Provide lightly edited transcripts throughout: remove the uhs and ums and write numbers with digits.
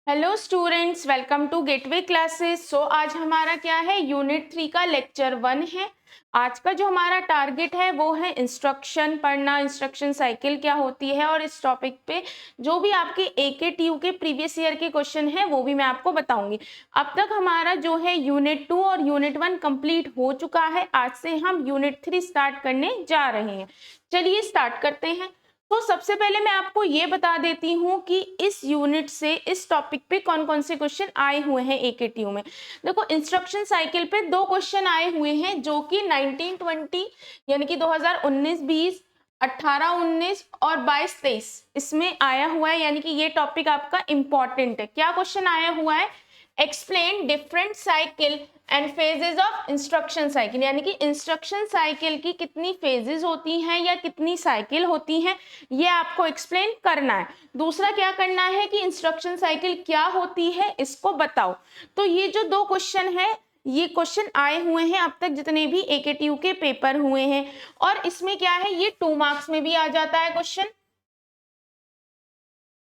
Hello students, welcome to gateway classes. So आज हमारा क्या है, यूनिट 3 का लेक्चर 1 है। आज का जो हमारा टारगेट है वो है इंस्ट्रक्शन पढ़ना, इंस्ट्रक्शन साइकिल क्या होती है, और इस टॉपिक पे जो भी आपके AKTU के प्रीवियस ईयर के क्वेश्चन है वो भी मैं आपको बताऊंगी। अब तक हमारा जो है यूनिट 2 और यूनिट 1 कंप्लीट हो चुका है। आज से हम यूनिट 3 स्टार्ट करने जा रहे हैं। चलिए स्टार्ट करते हैं। तो सबसे पहले मैं आपको ये बता देती हूँ कि इस यूनिट से इस टॉपिक पे कौन कौन से क्वेश्चन आए हुए हैं AKTU में। देखो, इंस्ट्रक्शन साइकिल पे 2 क्वेश्चन आए हुए हैं जो कि 1920 यानी कि 2019-20, 18-19 और 22-23 इसमें आया हुआ है। यानी कि ये टॉपिक आपका इंपॉर्टेंट है। क्या क्वेश्चन आया हुआ है? Explain different cycle and phases of instruction cycle, यानी कि इंस्ट्रक्शन साइकिल की कितनी फेजेस होती हैं या कितनी साइकिल होती हैं, ये आपको एक्सप्लेन करना है। दूसरा क्या करना है कि इंस्ट्रक्शन साइकिल क्या होती है इसको बताओ। तो ये जो 2 क्वेश्चन है, ये क्वेश्चन आए हुए हैं अब तक जितने भी AKTU के पेपर हुए हैं, और इसमें क्या है, ये 2 मार्क्स में भी आ जाता है क्वेश्चन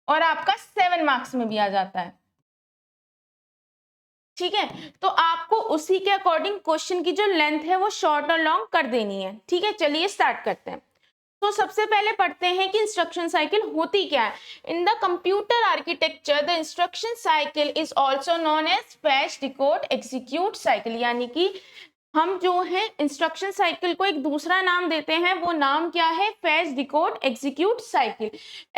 और आपका 7 मार्क्स में भी आ जाता है। ठीक है, तो आपको उसी के अकॉर्डिंग क्वेश्चन की जो लेंथ है वो शॉर्ट और लॉन्ग कर देनी है। ठीक है, चलिए स्टार्ट करते हैं। तो सबसे पहले पढ़ते हैं कि इंस्ट्रक्शन साइकिल होती क्या है। In the computer architecture the instruction cycle is also known as fetch decode execute cycle, यानी कि हम जो है इंस्ट्रक्शन साइकिल को एक दूसरा नाम देते हैं। वो नाम क्या है? Fetch decode execute cycle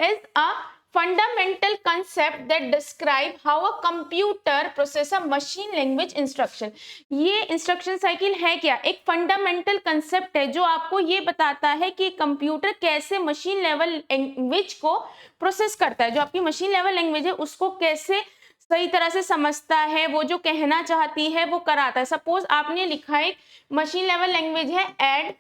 is a fundamental concept that describe how a computer process a machine language instruction। ये इंस्ट्रक्शन साइकिल है क्या? एक फंडामेंटल कंसेप्ट है जो आपको ये बताता है कि कंप्यूटर कैसे मशीन लेवल लैंग्वेज को प्रोसेस करता है। जो आपकी मशीन लेवल लैंग्वेज है उसको कैसे सही तरह से समझता है, वो जो कहना चाहती है वो कराता है। सपोज आपने लिखा है मशीन लेवल लैंग्वेज है ऐड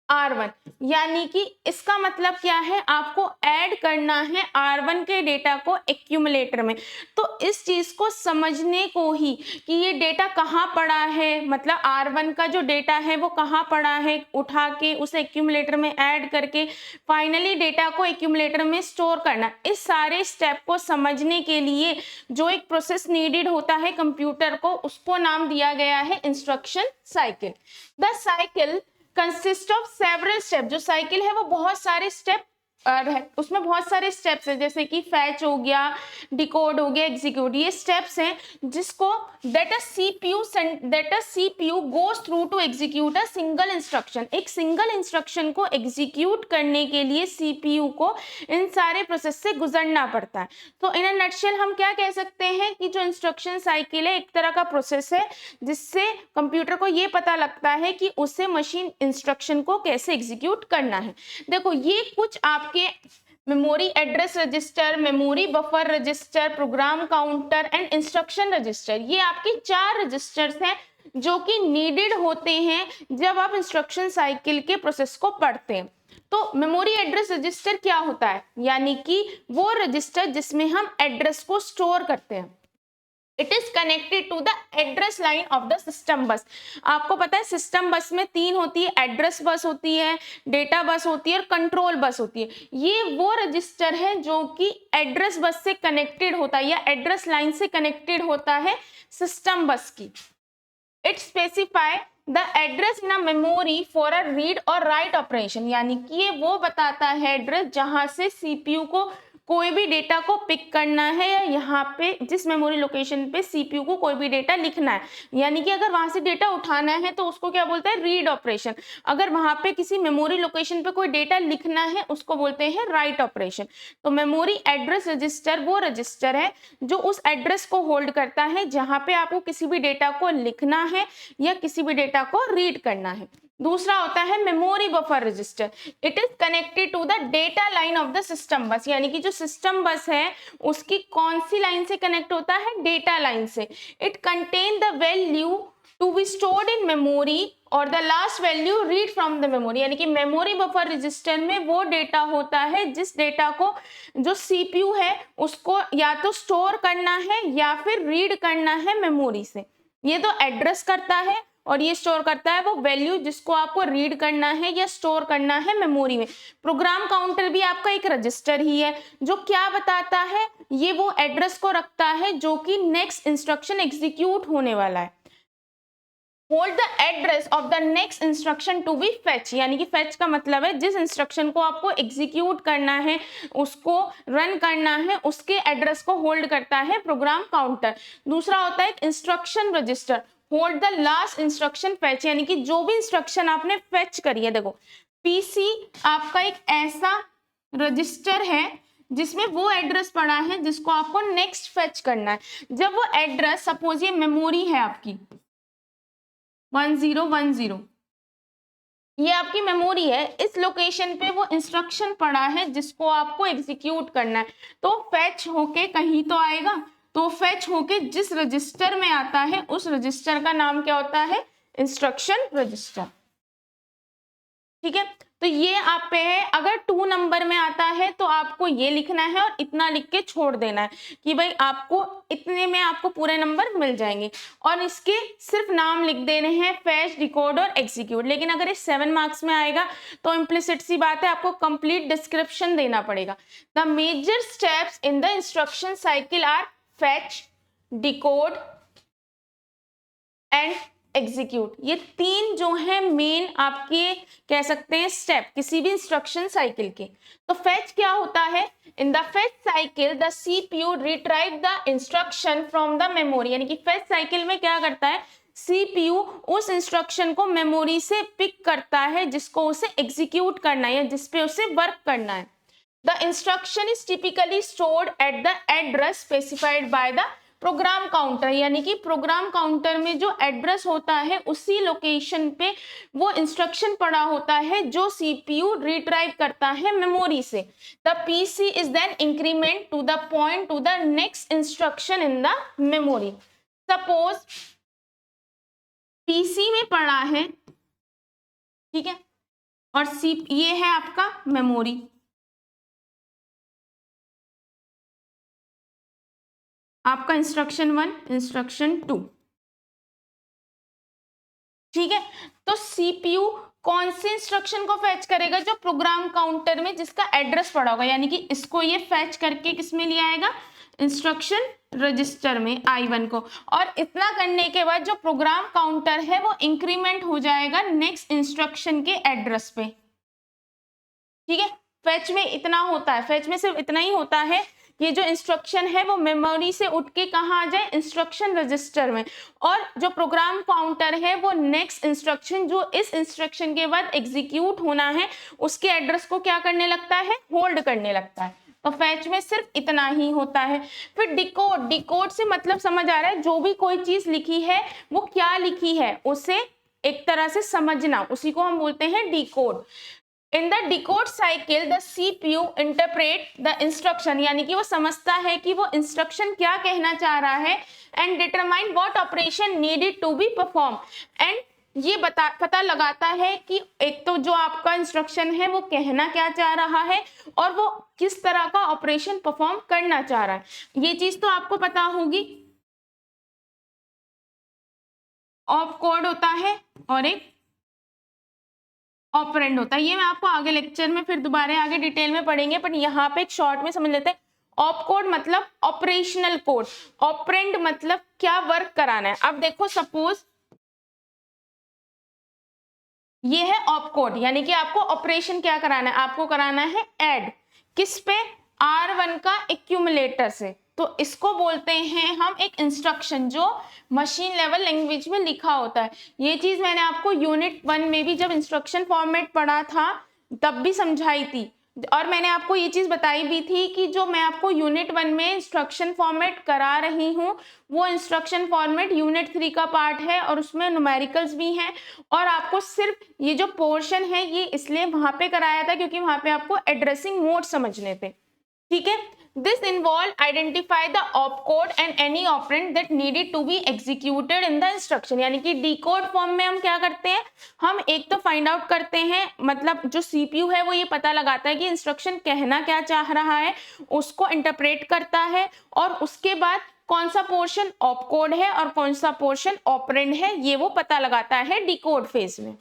R1, यानी कि इसका मतलब क्या है, आपको ऐड करना है R1 के डेटा को एक्यूमुलेटर में। तो इस चीज को समझने को ही कि ये डेटा कहाँ पड़ा है, मतलब R1 का जो डेटा है वो कहाँ पड़ा है, उठा के उसे एक्यूमुलेटर में ऐड करके फाइनली डेटा को एक्यूमुलेटर में स्टोर करना, इस सारे स्टेप को समझने के लिए जो एक प्रोसेस नीडेड होता है कंप्यूटर को, उसको नाम दिया गया है instruction cycle. The cycle consist of several step. जो साइकिल है वो बहुत सारे स्टेप उसमें बहुत सारे स्टेप्स हैं, जैसे कि फैच हो गया, डिकोड हो गया, एग्जीक्यूट, ये स्टेप्स हैं जिसको that a CPU goes through to execute a single instruction. एक सिंगल इंस्ट्रक्शन को एग्जीक्यूट करने के लिए सीपीयू को इन सारे प्रोसेस से गुजरना पड़ता है। तो इन अ नटशेल हम क्या कह सकते हैं कि जो इंस्ट्रक्शन साइकिल है एक तरह का प्रोसेस है जिससे कंप्यूटर को ये पता लगता है कि उसे मशीन इंस्ट्रक्शन को कैसे एग्जीक्यूट करना है। देखो, ये कुछ आपके memory address register, memory buffer register, program counter and instruction register, ये आपके 4 रजिस्टर्स हैं जो कि नीडेड होते हैं जब आप इंस्ट्रक्शन साइकिल के प्रोसेस को पढ़ते हैं। तो मेमोरी एड्रेस रजिस्टर क्या होता है? यानी कि वो रजिस्टर जिसमें हम एड्रेस को स्टोर करते हैं। It is connected to the address line of the system bus. आपको पता है सिस्टम बस में 3 होती है, एड्रेस बस होती है, डेटा बस होती है और कंट्रोल बस होती है। ये वो रजिस्टर है जो कि एड्रेस बस से कनेक्टेड होता है या एड्रेस लाइन से कनेक्टेड होता है सिस्टम बस की। It specify the address in a memory for a read और राइट ऑपरेशन, यानी कि ये वो बताता है एड्रेस जहां से सीपीयू को कोई भी डेटा को पिक करना है या यहाँ पे जिस मेमोरी लोकेशन पे सीपीयू को कोई भी डेटा लिखना है। यानी कि अगर वहां से डेटा उठाना है तो उसको क्या बोलते हैं? Read operation. अगर वहां पे किसी मेमोरी लोकेशन पे कोई डेटा लिखना है उसको बोलते हैं राइट ऑपरेशन। तो मेमोरी एड्रेस रजिस्टर वो रजिस्टर है जो उस एड्रेस को होल्ड करता है जहां पे आपको किसी भी डेटा को लिखना है या किसी भी डेटा को रीड करना है। दूसरा होता है memory buffer register. It is connected to the data line of the system bus, यानी कि जो सिस्टम बस है उसकी कौन सी लाइन से कनेक्ट होता है? डेटा लाइन से। It contain the value to be stored in memory और the last value read from the memory, यानी कि मेमोरी बफर रजिस्टर में वो डेटा होता है जिस डेटा को जो सीपीयू है उसको या तो स्टोर करना है या फिर रीड करना है मेमोरी से। ये तो एड्रेस करता है और ये स्टोर करता है वो वैल्यू जिसको आपको रीड करना है या स्टोर करना है मेमोरी में। प्रोग्राम काउंटर भी आपका एक रजिस्टर ही है जो क्या बताता है, ये वो एड्रेस को रखता है जो कि नेक्स्ट इंस्ट्रक्शन एग्जीक्यूट होने वाला है। Hold the address of the next instruction to be fetch, यानी कि फेच का मतलब है जिस इंस्ट्रक्शन को आपको एग्जीक्यूट करना है, उसको रन करना है, उसके एड्रेस को होल्ड करता है प्रोग्राम काउंटर। दूसरा होता है instruction register, hold the last instruction fetch, यानी कि जो भी इंस्ट्रक्शन आपने फेच करी है। देखो पीसी आपका एक ऐसा रजिस्टर है जिसमें वो एड्रेस पड़ा है जिसको आपको नेक्स्ट फेच करना है। जब वो एड्रेस, सपोज ये मेमोरी है आपकी 1010, ये आपकी मेमोरी है, इस लोकेशन पे वो इंस्ट्रक्शन पड़ा है जिसको आपको एग्जीक्यूट करना है, तो फेच होके कहीं तो आएगा, तो फेच होके जिस रजिस्टर में आता है उस रजिस्टर का नाम क्या होता है, इंस्ट्रक्शन रजिस्टर। ठीक है, तो ये आप पे है। अगर 2 नंबर में आता है तो आपको ये लिखना है और इतना लिख के छोड़ देना है कि भाई आपको इतने में आपको पूरे नंबर मिल जाएंगे, और इसके सिर्फ नाम लिख देने हैं, फैच, डिकोड और एग्जीक्यूट। लेकिन अगर ये 7 मार्क्स में आएगा तो इम्प्लिसिट सी बात है, आपको कंप्लीट डिस्क्रिप्शन देना पड़ेगा। The major steps in the instruction cycle are fetch, decode and execute. ये 3 जो है मेन आपके कह सकते हैं स्टेप किसी भी इंस्ट्रक्शन साइकिल के। तो फेच क्या होता है, in the fetch cycle the CPU retrieve the instruction from the memory, यानी कि फेच साइकिल में क्या करता है, सीपीयू उस इंस्ट्रक्शन को मेमोरी से पिक करता है जिसको उसे एग्जीक्यूट करना है या जिसपे उसे वर्क करना है। The instruction is typically stored at the address specified by the program counter, यानी कि प्रोग्राम काउंटर में जो एड्रेस होता है उसी लोकेशन पे वो इंस्ट्रक्शन पड़ा होता है जो सीपीयू रिट्राइव करता है मेमोरी से। The PC is then increment to the point to the next instruction in the memory. Suppose PC में पड़ा है, ठीक है, और ये है आपका मेमोरी, आपका इंस्ट्रक्शन 1, इंस्ट्रक्शन 2, ठीक है। तो सीपीयू कौन से इंस्ट्रक्शन को फैच करेगा, जो प्रोग्राम काउंटर में जिसका एड्रेस पड़ा होगा, यानी कि इसको ये फैच करके किसमें ले आएगा, इंस्ट्रक्शन रजिस्टर में I1 को। और इतना करने के बाद जो प्रोग्राम काउंटर है वो इंक्रीमेंट हो जाएगा नेक्स्ट इंस्ट्रक्शन के एड्रेस पे, ठीक है। फैच में इतना होता है, फैच में सिर्फ इतना ही होता है, ये जो इंस्ट्रक्शन है वो मेमोरी से उठ के कहाँ आ जाए, इंस्ट्रक्शन रजिस्टर में, और जो प्रोग्राम काउंटर है वो नेक्स्ट इंस्ट्रक्शन जो इस इंस्ट्रक्शन के बाद एग्जीक्यूट होना है उसके एड्रेस को क्या करने लगता है, होल्ड करने लगता है। तो फैच में सिर्फ इतना ही होता है। फिर डिकोड, डिकोड से मतलब समझ आ रहा है, जो भी कोई चीज लिखी है वो क्या लिखी है उसे एक तरह से समझना, उसी को हम बोलते हैं decode. In the decode cycle the CPU interpret the instruction, यानी कि वो समझता है कि वो इंस्ट्रक्शन क्या कहना चाह रहा है, and determine what operation needed to be perform, एंड ये पता लगाता है कि एक तो जो आपका इंस्ट्रक्शन है वो कहना क्या चाह रहा है और वो किस तरह का ऑपरेशन परफॉर्म करना चाह रहा है। ये चीज तो आपको पता होगी। ऑप कोड होता है और एक ऑपरेंड होता है, ये मैं आपको आगे लेक्चर में फिर दोबारा आगे डिटेल में पढ़ेंगे, पर यहाँ पे एक शॉर्ट में समझ लेते हैं। ऑप कोड मतलब ऑपरेशनल कोड, ऑपरेंड मतलब क्या वर्क कराना है। अब देखो सपोज ये है ऑप कोड, यानी कि आपको ऑपरेशन क्या कराना है, आपको कराना है ऐड, किस पे, R1 का एक्यूमुलेटर से। तो इसको बोलते हैं हम एक इंस्ट्रक्शन जो मशीन लेवल लैंग्वेज में लिखा होता है। ये चीज मैंने आपको यूनिट 1 में भी जब इंस्ट्रक्शन फॉर्मेट पढ़ा था तब भी समझाई थी, और मैंने आपको ये चीज बताई भी थी कि जो मैं आपको यूनिट 1 में इंस्ट्रक्शन फॉर्मेट करा रही हूँ वो इंस्ट्रक्शन फॉर्मेट यूनिट 3 का पार्ट है और उसमें न्यूमेरिकल्स भी हैं, और आपको सिर्फ ये जो पोर्शन है ये इसलिए वहां पे कराया था क्योंकि वहां पे आपको एड्रेसिंग मोड समझने थे, ठीक है। This involve identify the opcode and any operand that needed to be executed in the instruction, यानी कि डिकोड फॉर्म में हम क्या करते हैं, हम एक तो फाइंड आउट करते हैं, मतलब जो सीपीयू है वो ये पता लगाता है कि इंस्ट्रक्शन कहना क्या चाह रहा है, उसको इंटरप्रेट करता है, और उसके बाद कौन सा पोर्शन ऑपकोड है और कौन सा पोर्शन ऑपरेंड है, ये वो पता लगाता है डिकोड फेज में।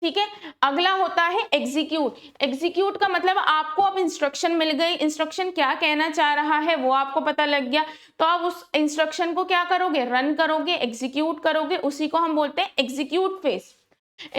ठीक है, अगला होता है एग्जीक्यूट। एग्जीक्यूट का मतलब आपको अब इंस्ट्रक्शन मिल गई, इंस्ट्रक्शन क्या कहना चाह रहा है वो आपको पता लग गया, तो आप उस इंस्ट्रक्शन को क्या करोगे, रन करोगे, एग्जीक्यूट करोगे, उसी को हम बोलते हैं execute phase.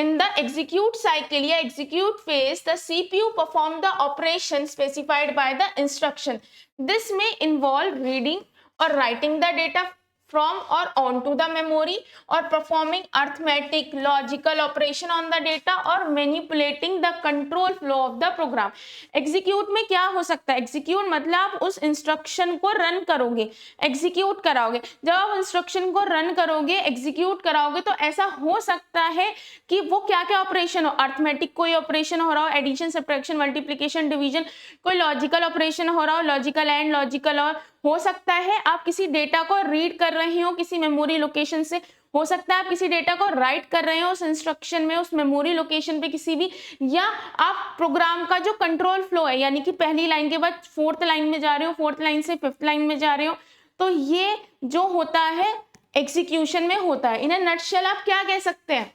In the execute cycle या execute phase, the CPU perform the operation specified by the instruction. This may involve reading or writing the data from or onto the memory, or performing arithmetic, logical operation on the data, or manipulating the control flow of the program. Execute में क्या हो सकता है, execute मतलब आप उस instruction को run करोगे, execute कराओगे। जब आप instruction को run करोगे, execute कराओगे, तो ऐसा हो सकता है कि वो क्या क्या ऑपरेशन हो, अर्थमेटिक कोई ऑपरेशन हो रहा हो, एडिशन, सब्ट्रैक्शन, मल्टीप्लिकेशन, डिवीजन, कोई लॉजिकल ऑपरेशन हो रहा हो, लॉजिकल एंड, लॉजिकल और, हो सकता है आप किसी डेटा को रीड कर रहे हो किसी मेमोरी लोकेशन से, हो सकता है आप किसी डेटा को राइट कर रहे हो उस इंस्ट्रक्शन में, उस मेमोरी लोकेशन पे किसी भी, या आप प्रोग्राम का जो कंट्रोल फ्लो है, यानी कि पहली लाइन के बाद फोर्थ लाइन में जा रहे हो, फोर्थ लाइन से फिफ्थ लाइन में जा रहे हो, तो ये जो होता है एग्जीक्यूशन में होता है। इन नटशेल आप क्या कह सकते हैं,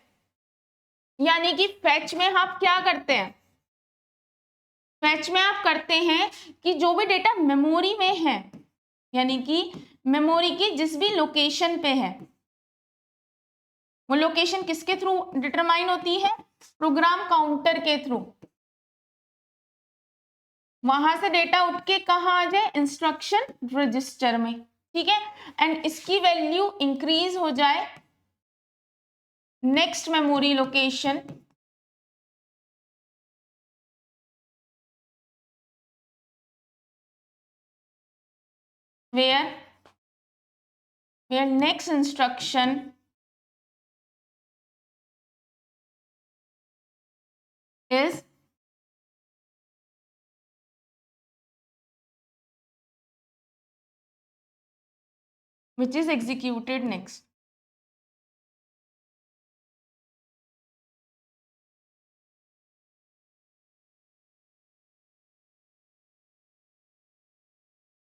यानी कि फैच में आप क्या करते हैं, फैच में आप करते हैं कि जो भी डेटा मेमोरी में है, यानी कि मेमोरी की जिस भी लोकेशन पे है, वो लोकेशन किसके थ्रू डिटरमाइन होती है, प्रोग्राम काउंटर के थ्रू, वहां से डेटा उठ के कहाँ आ जाए, इंस्ट्रक्शन रजिस्टर में। ठीक है, एंड इसकी वैल्यू इंक्रीज हो जाए next memory location, where next instruction is which is executed next.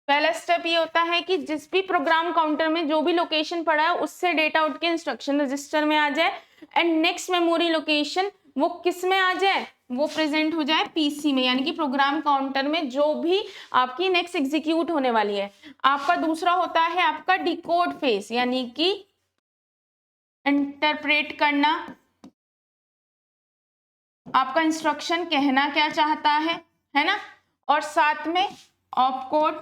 पहला स्टेप ये होता है कि जिस भी प्रोग्राम काउंटर में जो भी लोकेशन पड़ा है उससे डेटा उठ के इंस्ट्रक्शन रजिस्टर में आ जाए, एंड नेक्स्ट मेमोरी लोकेशन वो किस में आ जाए, वो प्रेजेंट हो जाए पीसी में, यानी कि प्रोग्राम काउंटर में जो भी आपकी नेक्स्ट एग्जीक्यूट होने वाली है। आपका दूसरा होता है आपका डिकोड फेज, यानी कि इंटरप्रेट करना, आपका इंस्ट्रक्शन कहना क्या चाहता है ना, और साथ में ऑपकोड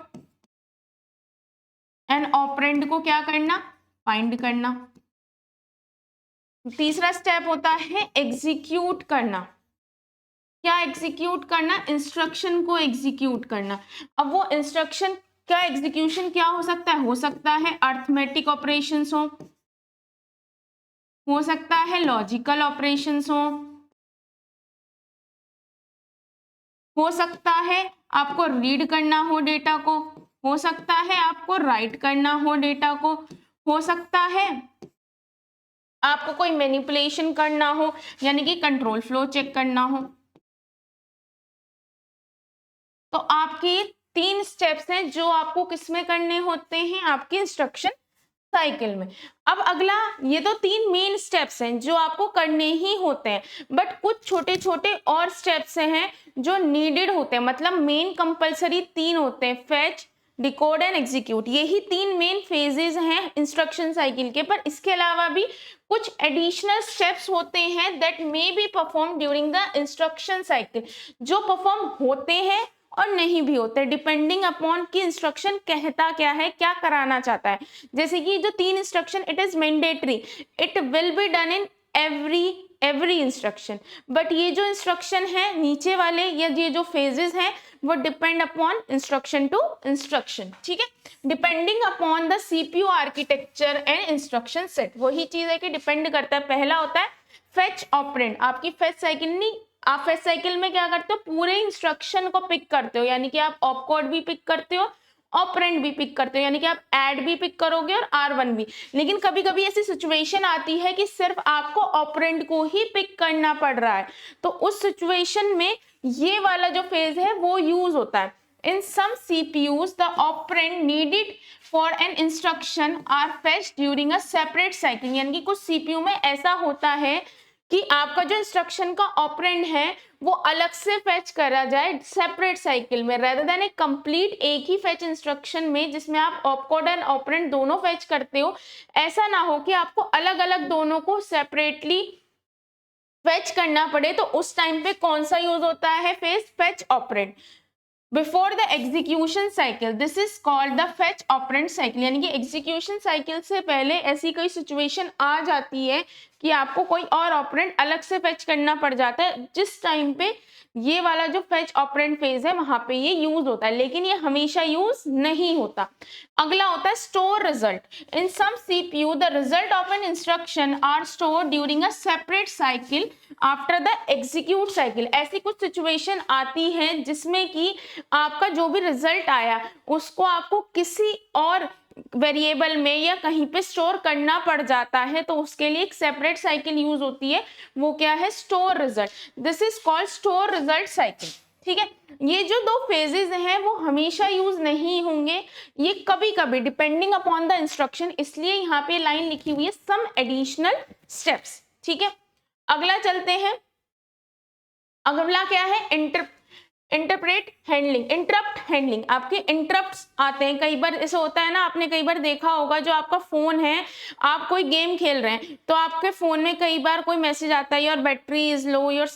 एंड ऑपरेंड को क्या करना, फाइंड करना। तीसरा स्टेप होता है एग्जीक्यूट करना। क्या एग्जीक्यूट करना, इंस्ट्रक्शन को एग्जीक्यूट करना। अब वो इंस्ट्रक्शन का एग्जीक्यूशन क्या हो सकता है अर्थमेटिक ऑपरेशंस हो सकता है लॉजिकल ऑपरेशंस हो सकता है आपको रीड करना हो डेटा को, हो सकता है आपको राइट करना हो डेटा को, हो सकता है आपको कोई मैनिपुलेशन करना हो, यानी कि कंट्रोल फ्लो चेक करना हो। तो आपकी 3 स्टेप्स हैं जो आपको किसमें करने होते हैं, आपके इंस्ट्रक्शन साइकिल में। अब अगला, ये तो 3 मेन स्टेप्स हैं जो आपको करने ही होते हैं, बट कुछ छोटे छोटे और स्टेप्स हैं जो नीडेड होते हैं, मतलब मेन कंपलसरी 3 होते हैं, फेच, डिकोड एंड एग्जीक्यूट। यही 3 मेन फेजेस हैं इंस्ट्रक्शन साइकिल के, पर इसके अलावा भी कुछ एडिशनल स्टेप्स होते हैं that may be perform during the instruction cycle, जो परफॉर्म होते हैं और नहीं भी होते, डिपेंडिंग अपॉन कि इंस्ट्रक्शन कहता क्या है, क्या कराना चाहता है। जैसे कि जो 3 instruction, it is mandatory, it will be done in every instruction, but ये जो इंस्ट्रक्शन है नीचे वाले या ये जो फेजेस हैं वो depend upon instruction to instruction. ठीक है, depending upon the CPU architecture and instruction set, वही चीज है कि डिपेंड करता है। पहला होता है फेच ऑपरेंड, आपकी फेच साइकिल नहीं, आप फेच साइकिल में क्या करते हो, पूरे इंस्ट्रक्शन को पिक करते हो, यानी कि आप ऑपकोड भी पिक करते हो, ऑपरेंड भी पिक करते हो, यानी कि आप ऐड भी पिक करोगे और R1 भी। लेकिन कभी कभी ऐसी सिचुएशन आती है कि सिर्फ आपको ऑपरेंड को ही पिक करना पड़ रहा है, तो उस सिचुएशन में ये वाला जो फेज है वो यूज होता है। In some CPUs, the operand needed for an instruction are fetched during a separate cycle. यानी कि कुछ CPU में ऐसा होता है कि आपका जो इंस्ट्रक्शन का ऑपरेंड है वो अलग से फेच करा जाए सेपरेट साइकिल में, रेदर देन एक कंप्लीट एक ही फेच इंस्ट्रक्शन में जिसमें आप ऑपकोड एंड ऑपरेंड दोनों फेच करते हो। ऐसा ना हो कि आपको अलग अलग दोनों को सेपरेटली फेच करना पड़े। तो उस टाइम पे कौन सा यूज होता है, fetch operand before the execution cycle, this is called the fetch operand cycle. यानी कि एग्जीक्यूशन साइकिल से पहले ऐसी कोई सिचुएशन आ जाती है कि आपको कोई और ऑपरेंड अलग से फेच करना पड़ जाता है, जिस टाइम पे ये वाला जो फेच ऑपरेंड फेज है वहां पे ये यूज होता है, लेकिन ये हमेशा यूज नहीं होता। अगला होता है store result. In some CPU the result of an instruction are store during a separate cycle after the execute cycle. ऐसी कुछ सिचुएशन आती है जिसमें कि आपका जो भी रिजल्ट आया उसको आपको किसी और वेरिएबल में या कहीं पे स्टोर करना पड़ जाता है, तो उसके लिए एक सेपरेट साइकिल यूज होती है, वो क्या है, store result. This is called store result cycle. ठीक है, ये जो दो फेजेस हैं वो हमेशा यूज नहीं होंगे, ये कभी कभी डिपेंडिंग अपॉन द इंस्ट्रक्शन, इसलिए यहाँ पे लाइन लिखी हुई है सम एडिशनल स्टेप्स। ठीक है, अगला चलते हैं। अगला क्या है, इंटरप्रेट हैंडलिंग, इंटरप्ट हैंडलिंग। आपके इंटरप्ट्स आते हैं, कई बार ऐसा होता है ना, आपने कई बार देखा होगा, जो आपका फोन है, आप कोई गेम खेल रहे हैं तो आपके फोन में कई बार कोई मैसेज आता है, your battery is low, your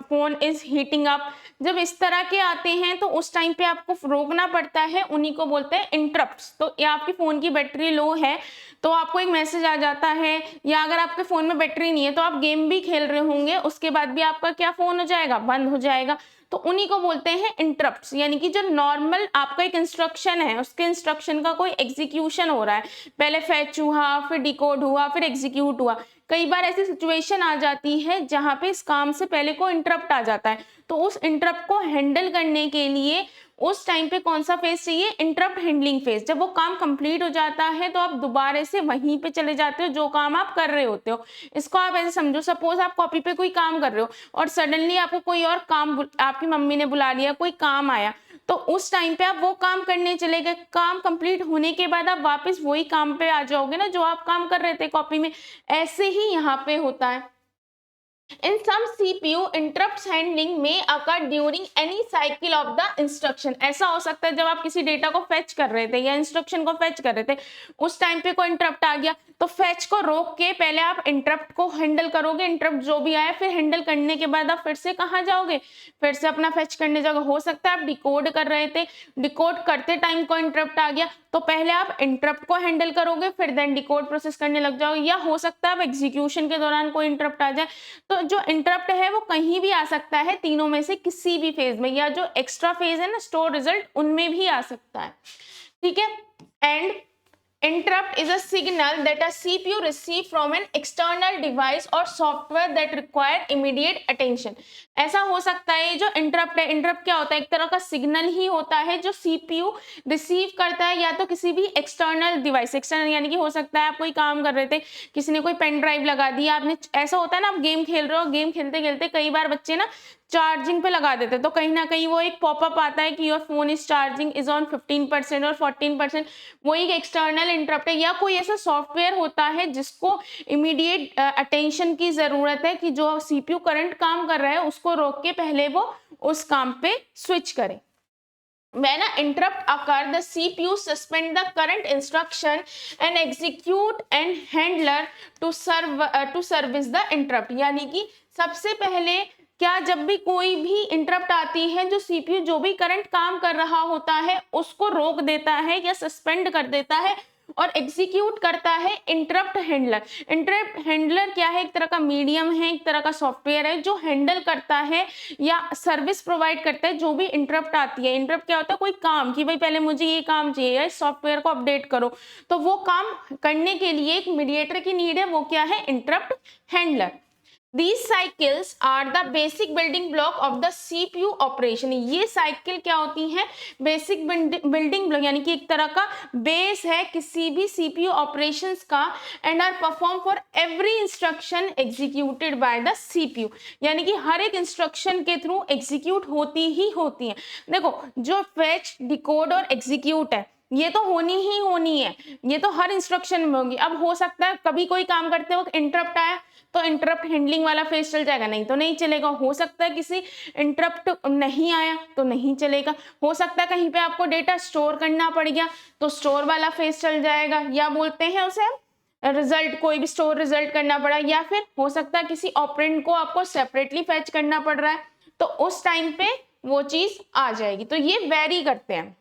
phone is heating up. जब इस तरह के आते हैं तो उस टाइम पे आपको रोकना पड़ता है, उन्हीं को बोलते हैं इंटरप्ट्स। तो ये आपकी फोन की बैटरी लो है तो आपको एक मैसेज आ जाता है, या अगर आपके फोन में बैटरी नहीं है तो आप गेम भी खेल रहे होंगे, उसके बाद भी आपका क्या फोन हो जाएगा, बंद हो जाएगा। तो उन्हीं को बोलते हैं इंटरप्ट्स। यानी कि जो नॉर्मल आपका एक इंस्ट्रक्शन है, उसके इंस्ट्रक्शन का कोई एग्जीक्यूशन हो रहा है, पहले फैच हुआ, फिर डिकोड हुआ, फिर एग्जीक्यूट हुआ। कई बार ऐसी सिचुएशन आ जाती है जहां पे इस काम से पहले को इंटरप्ट आ जाता है, तो उस इंटरप्ट को हैंडल करने के लिए उस टाइम पे कौन सा फेज चाहिए, इंटरप्ट हैंडलिंग फेज। जब वो काम कंप्लीट हो जाता है तो आप दोबारा से वहीं पे चले जाते हो जो काम आप कर रहे होते हो। इसको आप ऐसे समझो, सपोज आप कॉपी पे कोई काम कर रहे हो और सडनली आपको कोई और काम, आपकी मम्मी ने बुला लिया, कोई काम आया, तो उस टाइम पे आप वो काम करने चले गए। काम कंप्लीट होने के बाद आप वापस वही काम पे आ जाओगे ना जो आप काम कर रहे थे कॉपी में। ऐसे ही यहाँ पे होता है। In some CPU, interrupts handling may occur during any cycle of the instruction। ऐसा हो सकता है जब आप किसी डेटा को फेच कर रहे थे या इंस्ट्रक्शन को फेच कर रहे थे, उस टाइम पे कोई इंटरप्ट आ गया, तो फेच को रोक के पहले आप इंटरप्ट को हैंडल करोगे, इंटरप्ट जो भी आया, फिर हैंडल करने के बाद आप फिर से कहाँ जाओगे, फिर से अपना फेच करने जाओगे। हो सकता है आप डिकोड कर रहे थे, डिकोड करते टाइम कोई इंटरप्ट आ गया, तो पहले आप इंटरप्ट को हैंडल करोगे, फिर देन डिकोड प्रोसेस करने लग जाओगे। या हो सकता है आप एग्जीक्यूशन के दौरान कोई इंटरप्ट आ जाए, तो जो इंटरप्ट है वो कहीं भी आ सकता है, तीनों में से किसी भी फेज में, या जो एक्स्ट्रा फेज है ना स्टोर रिजल्ट, उनमें भी आ सकता है। ठीक है, and interrupt is a signal that a CPU receive from an external device or software that require immediate attention। ऐसा हो सकता है जो इंटरप्ट है, इंटरप्ट क्या होता है, एक तरह का सिग्नल ही होता है जो सीपीयू रिसीव करता है, या तो किसी भी एक्सटर्नल डिवाइस, एक्सटर्नल यानी कि हो सकता है आप कोई काम कर रहे थे, किसी ने कोई पेन ड्राइव लगा दिया, आपने, ऐसा होता है ना, आप गेम खेल रहे हो, गेम खेलते खेलते कई बार बच्चे ना चार्जिंग पे लगा देते, तो कहीं ना कहीं वो एक पॉपअप आता है कि your phone is charging is on 15% और 14%, वो एक एक्सटर्नल इंटरप्ट है। या कोई ऐसा सॉफ्टवेयर होता है जिसको इमीडिएट अटेंशन की जरूरत है कि जो सीपीयू करंट काम कर रहा है उसको रोक के पहले वो उस काम पे स्विच करे। When an interrupt occur, the CPU suspend the current instruction and execute and handler to service the interrupt। यानी कि सबसे पहले क्या, जब भी कोई भी इंटरप्ट आती है, जो सीपीयू जो भी करंट काम कर रहा होता है उसको रोक देता है या सस्पेंड कर देता है और एग्जीक्यूट करता है इंटरप्ट हैंडलर। इंटरप्ट हैंडलर क्या है, एक तरह का मीडियम है, एक तरह का सॉफ्टवेयर है जो हैंडल करता है या सर्विस प्रोवाइड करता है जो भी इंटरप्ट आती है। इंटरप्ट क्या होता है, कोई काम, कि भाई पहले मुझे ये काम चाहिए, इस सॉफ्टवेयर को अपडेट करो, तो वो काम करने के लिए एक मीडिएटर की नीड है, वो क्या है, interrupt handler. These cycles are the basic building block of the CPU operation. ये साइकिल क्या होती है? बेसिक बिल्डिंग ब्लॉक, यानी कि एक तरह का बेस है किसी भी CPU ऑपरेशंस का, and are perform for every instruction executed by the CPU, यानी कि हर एक इंस्ट्रक्शन के थ्रू एग्जीक्यूट होती ही होती है। देखो, जो फेच, डिकोड और एग्जीक्यूट है, ये तो होनी ही होनी है, ये तो हर इंस्ट्रक्शन में होगी। अब हो सकता है कभी कोई काम करते वक्त इंटरप्ट आया तो इंटरप्ट हैंडलिंग वाला फेज चल जाएगा, नहीं तो नहीं चलेगा। हो सकता है किसी इंटरप्ट नहीं आया तो नहीं चलेगा। हो सकता है कहीं पे आपको डेटा स्टोर करना पड़ गया तो स्टोर वाला फेज चल जाएगा, या बोलते हैं उसे रिजल्ट, कोई भी स्टोर रिजल्ट करना पड़ा, या फिर हो सकता है किसी ऑपरेंड को आपको सेपरेटली फेच करना पड़ रहा है, तो उस टाइम पे वो चीज आ जाएगी। तो ये वेरी करते हैं,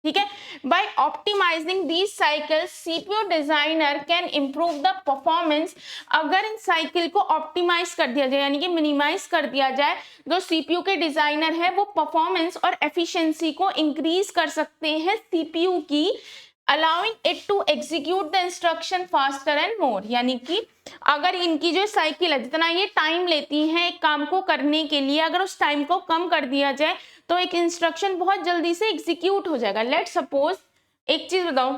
ठीक है। By optimizing these cycles CPU designer can improve the performance. अगर इन साइकिल को ऑप्टिमाइज कर दिया जाए, यानी कि मिनिमाइज कर दिया जाए, जो सीपीयू के डिजाइनर है वो परफॉर्मेंस और एफिशिएंसी को इंक्रीज कर सकते हैं सीपीयू की, allowing it to execute the instruction faster and more. यानी कि अगर इनकी जो साइकिल है, जितना ये टाइम लेती है एक काम को करने के लिए, अगर उस टाइम को कम कर दिया जाए तो एक इंस्ट्रक्शन बहुत जल्दी से एग्जीक्यूट हो जाएगा। लेट सपोज, एक चीज बताओ,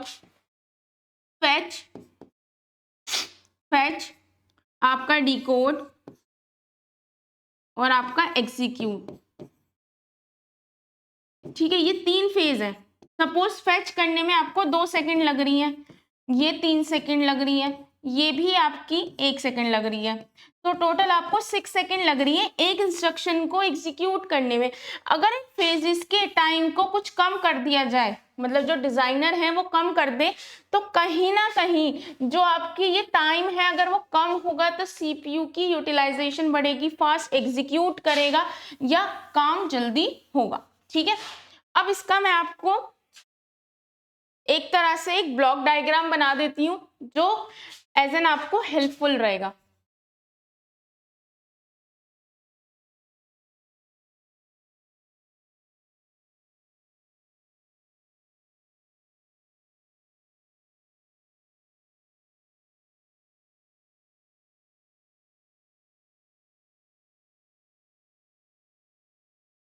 फैच, फैच, आपका डिकोड और आपका एग्जीक्यूट, ठीक है, ये 3 फेज है। सपोज फैच करने में आपको 2 सेकंड लग रही है, ये 3 सेकंड लग रही है, ये भी आपकी 1 सेकंड लग रही है, तो टोटल आपको 6 सेकंड लग रही है एक इंस्ट्रक्शन को एग्जीक्यूट करने में। अगर इन फेजेस के टाइम को कुछ कम कर दिया जाए, मतलब जो डिजाइनर है वो कम कर दे, तो कहीं ना कहीं जो आपकी ये टाइम है अगर वो कम होगा तो सीपीयू की यूटिलाइजेशन बढ़ेगी, फास्ट एग्जीक्यूट करेगा या काम जल्दी होगा, ठीक है। अब इसका मैं आपको एक तरह से एक ब्लॉक डायग्राम बना देती हूं जो एज एन आपको हेल्पफुल रहेगा।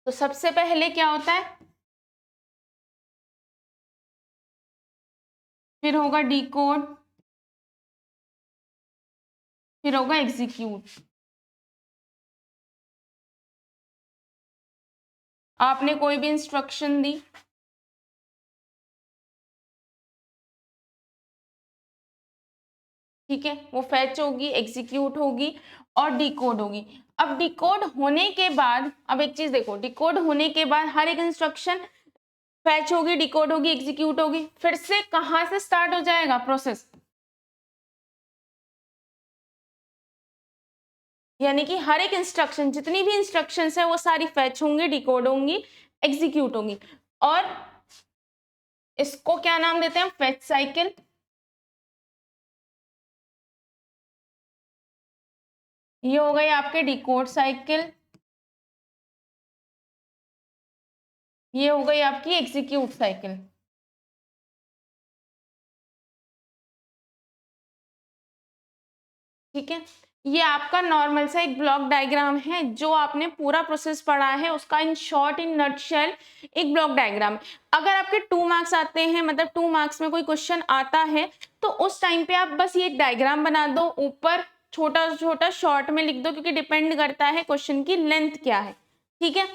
तो सबसे पहले क्या होता है, फिर होगा डिकोड, फिर होगा एग्जीक्यूट। आपने कोई भी इंस्ट्रक्शन दी, ठीक है, वो फैच होगी, एग्जीक्यूट होगी और डिकोड होगी। अब डिकोड होने के बाद, अब एक चीज देखो, डिकोड होने के बाद हर एक इंस्ट्रक्शन फैच होगी, डिकोड होगी, एग्जीक्यूट होगी, फिर से कहां से स्टार्ट हो जाएगा प्रोसेस, यानी कि हर एक इंस्ट्रक्शन, जितनी भी इंस्ट्रक्शंस है वो सारी फैच होंगी, डिकोड होंगी, एग्जीक्यूट होंगी, और इसको क्या नाम देते हैं, फैच साइकिल। ये हो गई आपके डिकोड साइकिल, ये हो गई आपकी एग्जीक्यूट साइकिल, ठीक है। ये आपका नॉर्मल सा एक ब्लॉक डायग्राम है, जो आपने पूरा प्रोसेस पढ़ा है उसका इन शॉर्ट, इन नटशेल एक ब्लॉक डायग्राम। अगर आपके 2 मार्क्स आते हैं, मतलब 2 मार्क्स में कोई क्वेश्चन आता है, तो उस टाइम पे आप बस ये डायग्राम बना दो, ऊपर छोटा छोटा शॉर्ट में लिख दो, क्योंकि डिपेंड करता है क्वेश्चन की लेंथ क्या है, ठीक है।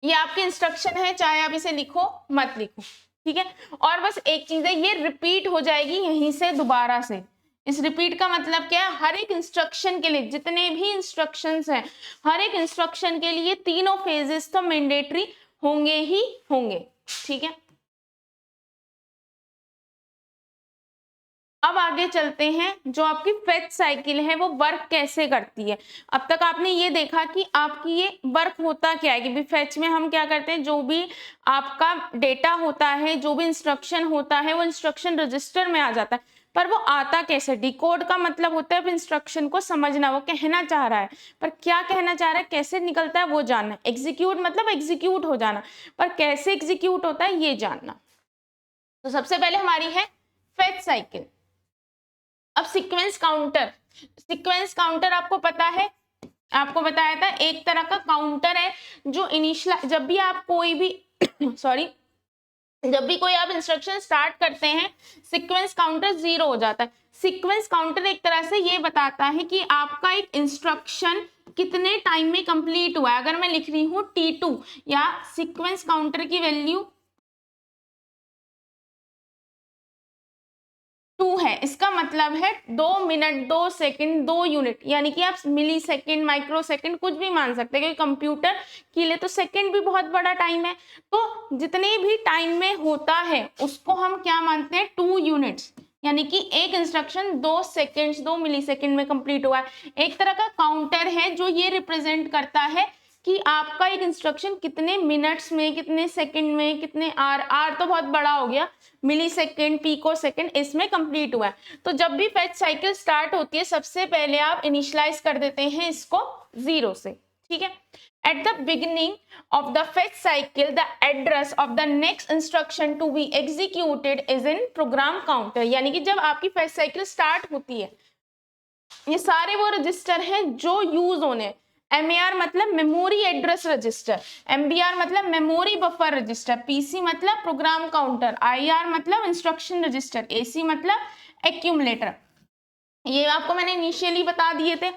ये आपके इंस्ट्रक्शन है, चाहे आप इसे लिखो मत लिखो, ठीक है। और बस एक चीज है, ये रिपीट हो जाएगी यहीं से दोबारा से। इस रिपीट का मतलब क्या है, हर एक इंस्ट्रक्शन के लिए, जितने भी इंस्ट्रक्शंस हैं, हर एक इंस्ट्रक्शन के लिए तीनों फेजेस तो मैंडेटरी होंगे ही होंगे, ठीक है। अब आगे चलते हैं, जो आपकी फेच साइकिल है वो वर्क कैसे करती है। अब तक आपने ये देखा कि आपकी ये वर्क होता क्या है, कि फेच में हम क्या करते हैं, जो भी आपका डेटा होता है, जो भी इंस्ट्रक्शन होता है, वो इंस्ट्रक्शन रजिस्टर में आ जाता है। पर वो आता कैसे, डिकोड का मतलब होता है इंस्ट्रक्शन को समझना, वो कहना चाह रहा है, पर क्या कहना चाह रहा है, कैसे निकलता है वो जानना। एग्जीक्यूट मतलब एग्जीक्यूट हो जाना, पर कैसे एग्जीक्यूट होता है ये जानना। तो सबसे पहले हमारी है फेच साइकिल। अब सीक्वेंस काउंटर आपको पता है, आपको बताया था एक तरह का काउंटर है जो इनिशियल, जब भी आप कोई भी सॉरी जब भी कोई आप इंस्ट्रक्शन स्टार्ट करते हैं सीक्वेंस काउंटर 0 हो जाता है। सीक्वेंस काउंटर एक तरह से ये बताता है कि आपका एक इंस्ट्रक्शन कितने टाइम में कंप्लीट हुआ है। अगर मैं लिख रही हूँ T2 या सीक्वेंस काउंटर की वैल्यू 2 है, इसका मतलब है 2 मिनट 2 सेकंड 2 यूनिट, यानी कि आप मिली सेकंड माइक्रो सेकंड कुछ भी मान सकते हैं, क्योंकि कंप्यूटर के लिए तो सेकंड भी बहुत बड़ा टाइम है। तो जितने भी टाइम में होता है उसको हम क्या मानते हैं, 2 यूनिट्स, यानी कि एक इंस्ट्रक्शन 2 सेकेंड्स 2 मिली सेकेंड में कंप्लीट हुआ है। एक तरह का काउंटर है जो ये रिप्रेजेंट करता है कि आपका एक इंस्ट्रक्शन कितने मिनट्स में, कितने सेकंड में, कितने आर तो बहुत बड़ा हो गया, मिली सेकेंड पिको सेकेंड इसमें कंप्लीट हुआ है। तो जब भी फेच साइकिल स्टार्ट होती है सबसे पहले आप इनिशियलाइज कर देते हैं इसको 0 से, ठीक है। At the beginning of the fetch cycle, the address of the next instruction to be executed is in program counter, यानी कि जब आपकी फेच साइकिल स्टार्ट होती है ये सारे वो रजिस्टर हैं जो यूज होने, MAR मतलब मेमोरी एड्रेस रजिस्टर, MBR मतलब मेमोरी बफर रजिस्टर, PC मतलब प्रोग्राम काउंटर, IR मतलब इंस्ट्रक्शन रजिस्टर, AC मतलब एक्यूमुलेटर। ये आपको मैंने इनिशियली बता दिए थे।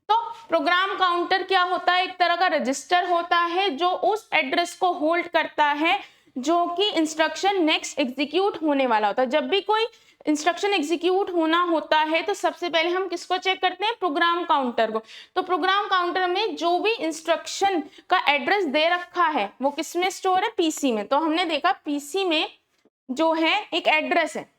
तो प्रोग्राम काउंटर क्या होता है, एक तरह का रजिस्टर होता है जो उस एड्रेस को होल्ड करता है जो कि इंस्ट्रक्शन नेक्स्ट एग्जीक्यूट होने वाला होता है। जब भी कोई इंस्ट्रक्शन एग्जीक्यूट होना होता है तो सबसे पहले हम किसको चेक करते हैं, प्रोग्राम काउंटर को। तो प्रोग्राम काउंटर में जो भी इंस्ट्रक्शन का एड्रेस दे रखा है वो किसमें स्टोर है, पीसी में। तो हमने देखा पीसी में जो है एक एड्रेस है,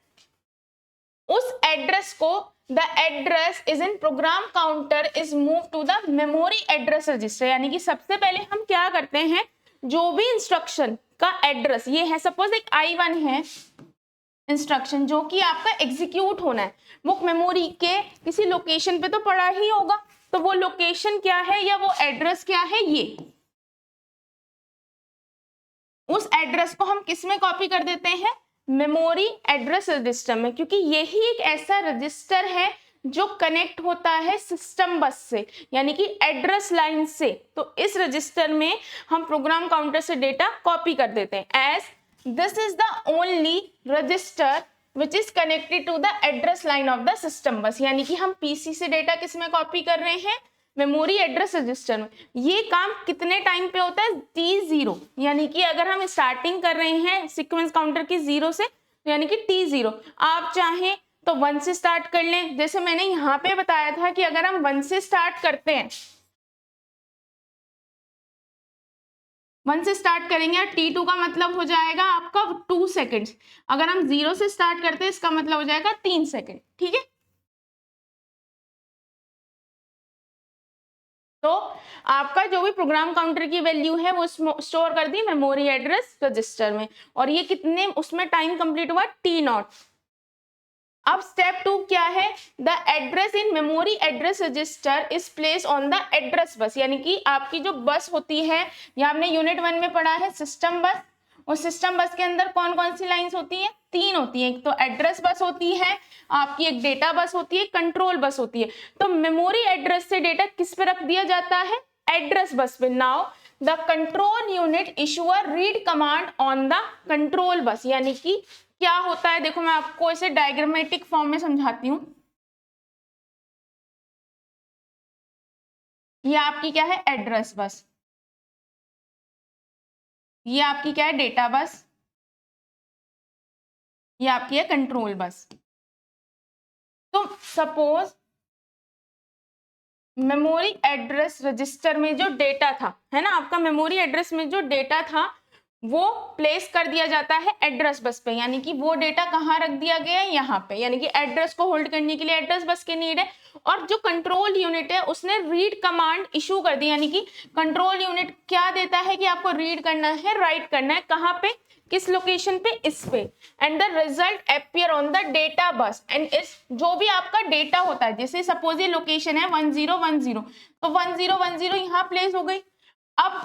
उस एड्रेस को the address is in program counter is moved to the memory address register, यानी कि सबसे पहले हम क्या करते हैं, जो भी इंस्ट्रक्शन का एड्रेस ये है, सपोज एक I1 है इंस्ट्रक्शन जो कि आपका एग्जीक्यूट होना है, वो मेमोरी के किसी लोकेशन पे तो पड़ा ही होगा, तो वो लोकेशन क्या है या वो एड्रेस क्या है, ये उस एड्रेस को हम किस में कॉपी कर देते हैं, मेमोरी एड्रेस रजिस्टर में, क्योंकि यही एक ऐसा रजिस्टर है जो कनेक्ट होता है सिस्टम बस से, यानी कि एड्रेस लाइन से। तो इस रजिस्टर में हम प्रोग्राम काउंटर से डेटा कॉपी कर देते हैं, as this is the only register which is connected to the address line of the system bus, यानी कि हम पीसी से डेटा किस में कॉपी कर रहे हैं, मेमोरी एड्रेस रजिस्टर में। ये काम कितने टाइम पे होता है, T0, यानी कि अगर हम स्टार्टिंग कर रहे हैं सीक्वेंस काउंटर की 0 से तो यानी कि T0। आप चाहें तो 1 से स्टार्ट कर लें, जैसे मैंने यहाँ पे बताया था कि अगर हम 1 से स्टार्ट करते हैं, 1 से स्टार्ट करेंगे T2 का मतलब हो जाएगा आपका 2 सेकेंड्स। अगर हम 0 से स्टार्ट करते हैं इसका मतलब हो जाएगा 3 सेकेंड, ठीक है। तो आपका जो भी प्रोग्राम काउंटर की वैल्यू है वो स्टोर कर दी मेमोरी एड्रेस रजिस्टर में, और ये कितने उसमें टाइम कंप्लीट हुआ, T0। अब स्टेप 2 क्या है, the address in memory address register is place on the address bus, यानी कि आपकी जो बस होती है, या हमने यूनिट 1 में पढ़ा है सिस्टम बस, और सिस्टम बस के अंदर कौन कौन सी लाइंस होती हैं, 3 होती हैं। एक तो एड्रेस बस होती है आपकी, एक डेटा बस होती है, कंट्रोल बस होती है। तो मेमोरी एड्रेस से डेटा किस पे रख दिया जाता है, एड्रेस बस पे। Now the control unit issue a read command on the control bus, यानी कि क्या होता है, देखो मैं आपको इसे डायग्रामेटिक फॉर्म में समझाती हूँ। ये आपकी क्या है, एड्रेस बस, ये आपकी क्या है, डेटा बस, ये आपकी है कंट्रोल बस। तो सपोज मेमोरी एड्रेस रजिस्टर में जो डेटा था, है ना, आपका मेमोरी एड्रेस में जो डेटा था वो प्लेस कर दिया जाता है एड्रेस बस पे, यानी कि वो डेटा कहाँ रख दिया गया है, यहाँ पे, यानी कि एड्रेस को होल्ड करने के लिए एड्रेस बस की नीड है। और जो कंट्रोल यूनिट है उसने रीड कमांड इशू कर दी, यानी कि कंट्रोल यूनिट क्या देता है कि आपको रीड करना है, राइट करना है, कहाँ पे, किस लोकेशन पे, इस पे, and the result appear on the data bus. And इस जो भी आपका डेटा होता है, जैसे सपोज ये लोकेशन है 1010, तो 1010 यहाँ प्लेस हो गई। अब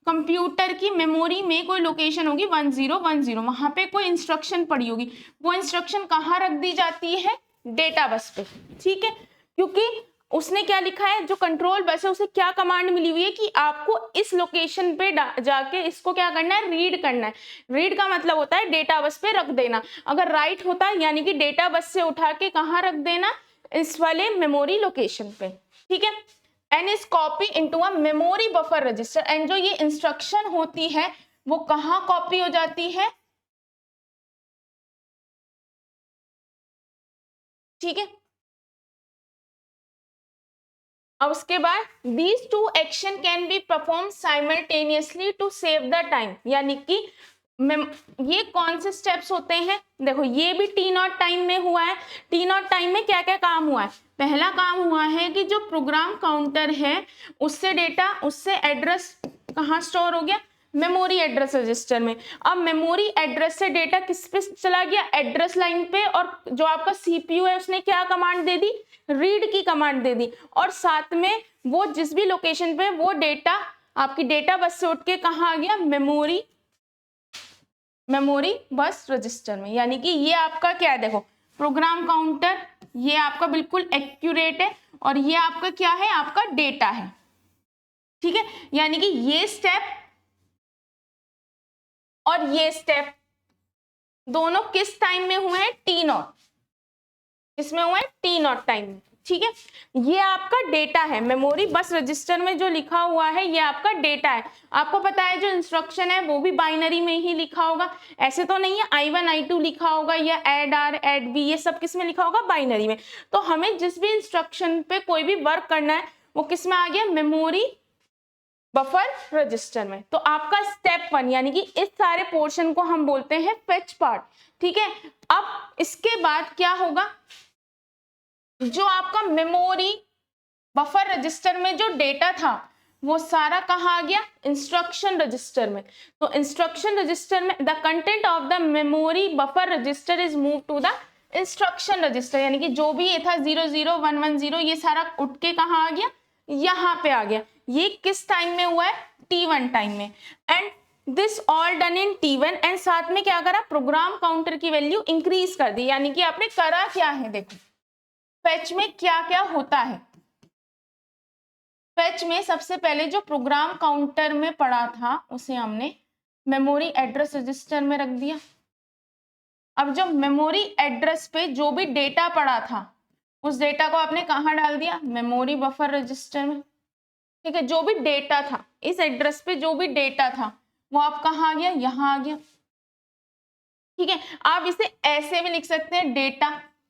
कंप्यूटर की मेमोरी में कोई लोकेशन होगी 1010, वहां पे कोई इंस्ट्रक्शन पड़ी होगी, वो इंस्ट्रक्शन कहाँ रख दी जाती है, डेटा बस पे, ठीक है, क्योंकि उसने क्या लिखा है, जो कंट्रोल बस है उसे क्या कमांड मिली हुई है कि आपको इस लोकेशन पे जाके इसको क्या करना है, रीड करना है। रीड का मतलब होता है डेटा बस पे रख देना। अगर राइट होता है यानी कि डेटा बस से उठा के कहाँ रख देना, इस वाले मेमोरी लोकेशन पे, ठीक है। And is copy into a memory buffer register, and जो ये इंस्ट्रक्शन होती है वो कहाँ कॉपी हो जाती है, ठीक है। अब उसके बाद these two action can be perform simultaneously to save the time, यानी कि ये कौन से स्टेप्स होते हैं, देखो ये भी टी नॉट टाइम में हुआ है। टी नॉट टाइम में क्या क्या काम हुआ है, पहला काम हुआ है कि जो प्रोग्राम काउंटर है उससे डेटा, उससे एड्रेस कहाँ स्टोर हो गया, मेमोरी एड्रेस रजिस्टर में। अब मेमोरी एड्रेस से डेटा किस पे चला गया, एड्रेस लाइन पे, और जो आपका सीपीयू है उसने क्या कमांड दे दी, रीड की कमांड दे दी, और साथ में वो जिस भी लोकेशन पे वो डेटा आपकी डेटा बस से उठ के कहाँ आ गया, मेमोरी बस रजिस्टर में। यानी कि ये आपका क्या है, देखो प्रोग्राम काउंटर ये आपका बिल्कुल एक्यूरेट है, और ये आपका क्या है, आपका डेटा है, ठीक है। यानी कि ये स्टेप और ये स्टेप दोनों किस टाइम में हुए हैं, टी नॉट, इसमें हुआ है टी नॉट टाइम में, ठीक है। ये आपका डेटा है, मेमोरी बस रजिस्टर में जो लिखा हुआ है ये आपका डेटा है। आपको पता है जो इंस्ट्रक्शन है वो भी बाइनरी में ही लिखा होगा, ऐसे तो नहीं है I1 I2 लिखा होगा या ऐड आर ऐड बी, ये सब किस में लिखा होगा, बाइनरी में। तो हमें जिस भी इंस्ट्रक्शन पे कोई भी वर्क करना है वो किस में आ गया, मेमोरी बफर रजिस्टर में। तो आपका स्टेप 1 यानी कि इस सारे पोर्शन को हम बोलते हैं फेच पार्ट, ठीक है। अब इसके बाद क्या होगा, जो आपका मेमोरी बफर रजिस्टर में जो डेटा था वो सारा कहाँ आ गया, इंस्ट्रक्शन रजिस्टर में। तो इंस्ट्रक्शन रजिस्टर में the content of the memory buffer register is move to the instruction register, यानी कि जो भी ये था 00110 ये सारा उठ के कहाँ आ गया, यहाँ पे आ गया। ये किस टाइम में हुआ है, T1 टाइम में। And this all done in T1, and साथ में क्या करा, प्रोग्राम काउंटर की वैल्यू इंक्रीज कर दी। यानी कि आपने करा क्या है, देखो फेच में क्या क्या होता है। फेच में सबसे पहले जो प्रोग्राम काउंटर में पड़ा था उसे हमने मेमोरी एड्रेस रजिस्टर में रख दिया। अब जो मेमोरी एड्रेस पे जो भी डेटा पड़ा था उस डेटा को आपने कहाँ डाल दिया, मेमोरी बफर रजिस्टर में, ठीक है। जो भी डेटा था इस एड्रेस पे, जो भी डेटा था वो आप कहाँ आ गया, यहाँ आ गया, ठीक है। आप इसे ऐसे भी लिख सकते हैं डेटा,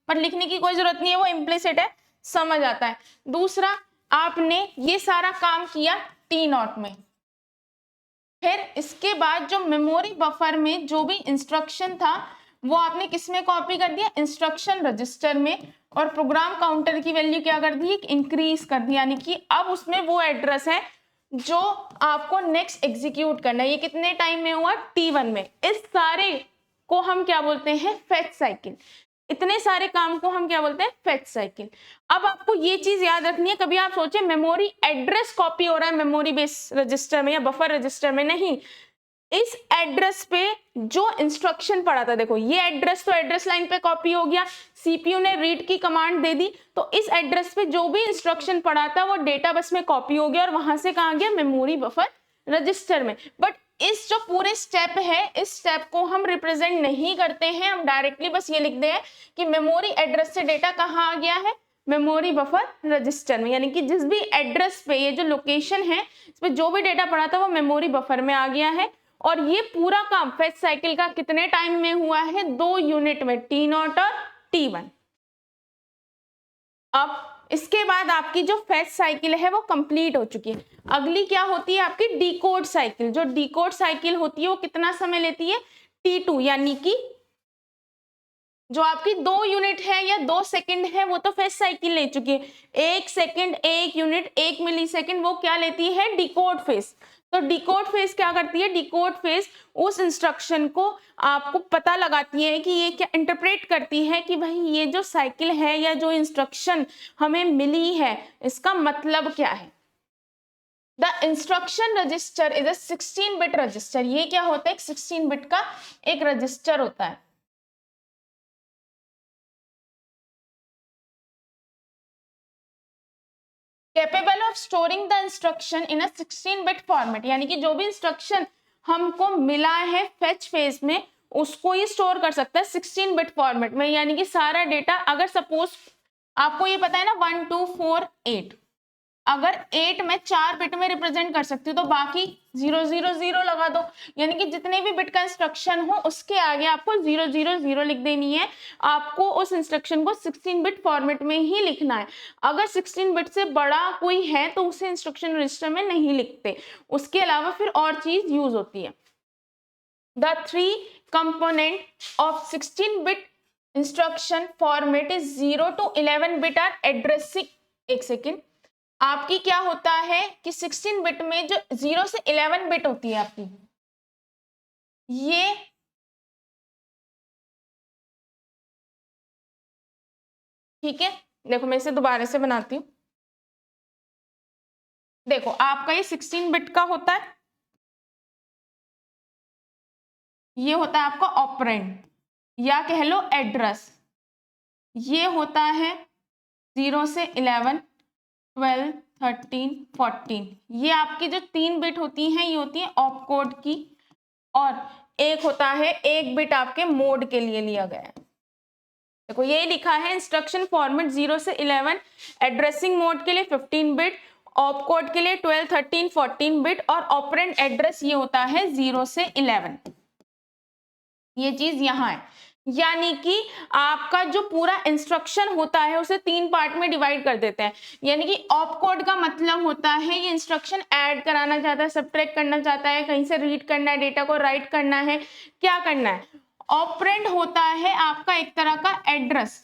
पर लिखने की कोई जरूरत नहीं है, वो इम्प्लिसिट है, समझ आता है। दूसरा, आपने ये सारा काम किया टी नॉट में, फिर इसके बाद जो मेमोरी बफर में जो भी इंस्ट्रक्शन था वो आपने किस में कॉपी कर दिया, इंस्ट्रक्शन रजिस्टर में, और प्रोग्राम काउंटर की वैल्यू क्या कर दी, इंक्रीज कर दी। यानी कि अब उसमें वो एड्रेस है जो आपको नेक्स्ट एग्जीक्यूट करना है। ये कितने टाइम में हुआ, T1 में। इस सारे को हम क्या बोलते हैं, फेच साइकिल। इतने सारे काम को हम क्या बोलते हैं, फेच साइकिल। अब आपको ये चीज याद रखनी है, कभी आप सोचे मेमोरी एड्रेस कॉपी हो रहा है मेमोरी बेस रजिस्टर में या बफर रजिस्टर में, नहीं। इस एड्रेस पे जो इंस्ट्रक्शन पड़ा था, देखो ये एड्रेस तो एड्रेस लाइन पे कॉपी हो गया, सीपीयू ने रीड की कमांड दे दी, तो इस एड्रेस पे जो भी इंस्ट्रक्शन पड़ा था वो डेटा बस में कॉपी हो गया और वहां से कहाँ गया, मेमोरी बफर रजिस्टर में। बट इस जो पूरे स्टेप है, इस स्टेप को हम रिप्रेजेंट नहीं करते हैं, हम डायरेक्टली बस ये लिखते हैं कि मेमोरी एड्रेस से डेटा कहाँ आ गया है, मेमोरी बफर रजिस्टर में। यानी कि जिस भी एड्रेस पे, ये जो लोकेशन है इस पे जो भी डेटा पड़ा था वो मेमोरी बफर में आ गया है। और ये पूरा काम फेच साइकिल का कितने टाइम में हुआ है, 2 यूनिट में, T0 और T1। अब इसके बाद आपकी जो फेच साइकिल है वो कंप्लीट हो चुकी है। अगली क्या होती है, आपकी डिकोड साइकिल। जो डिकोड साइकिल होती है वो कितना समय लेती है, T2, यानी कि जो आपकी 2 यूनिट है या 2 सेकंड है वो तो फेच साइकिल ले चुकी है। 1 सेकंड, 1 यूनिट, 1 मिली सेकंड वो क्या लेती है, डिकोड फेज। तो डिकोड फेज क्या करती है, डिकोड फेज उस इंस्ट्रक्शन को आपको पता लगाती है कि ये क्या इंटरप्रेट करती है कि भाई ये जो साइकिल है या जो इंस्ट्रक्शन हमें मिली है इसका मतलब क्या है। The instruction register is a 16 bit register. ये क्या होता है, एक 16 बिट का एक रजिस्टर होता है। Capable of storing the instruction in a 16 bit format, यानी कि जो भी इंस्ट्रक्शन हमको मिला है फेच फेज में उसको ये स्टोर कर सकता है 16 बिट फॉर्मेट में, यानी कि सारा डेटा, अगर सपोज आपको ये पता है ना 1 2 4 8, अगर 8 में 4 बिट में रिप्रेजेंट कर सकती हूँ तो बाकी 0 0 0 लगा दो, यानी कि जितने भी बिट का इंस्ट्रक्शन हो उसके आगे आपको 0 0 0 लिख देनी है। आपको उस इंस्ट्रक्शन को 16 बिट फॉर्मेट में ही लिखना है। अगर 16 बिट से बड़ा कोई है तो उसे इंस्ट्रक्शन रजिस्टर में नहीं लिखते, उसके अलावा फिर और चीज यूज होती है। The three component of 16 bit instruction format is 0 to 11 bit are addressing। एक सेकेंड, आपकी क्या होता है कि 16 बिट में जो 0 से 11 बिट होती है आपकी, ये ठीक है, देखो मैं इसे दोबारा से बनाती हूँ। देखो आपका ये 16 बिट का होता है, ये होता है आपका ऑपरेंड या कह लो एड्रेस, ये होता है 0 से 11 12 13 14, ये आपकी जो 3 बिट होती हैं ये होती है ऑप कोड की, और एक होता है 1 बिट आपके मोड के लिए लिया गया है। देखो ये लिखा है इंस्ट्रक्शन फॉर्मेट 0 से 11, एड्रेसिंग मोड के लिए 15 बिट, ऑप कोड के लिए 12 13 14 बिट, और ऑपरेंड एड्रेस ये होता है 0 से 11। ये चीज यहाँ है, यानी कि आपका जो पूरा इंस्ट्रक्शन होता है उसे 3 पार्ट में डिवाइड कर देते हैं। यानी कि ऑप कोड का मतलब होता है ये इंस्ट्रक्शन ऐड कराना चाहता है, सब्ट्रैक्ट करना चाहता है, कहीं से रीड करना है, डेटा को राइट करना है, क्या करना है। ऑपरेंड होता है आपका एक तरह का एड्रेस,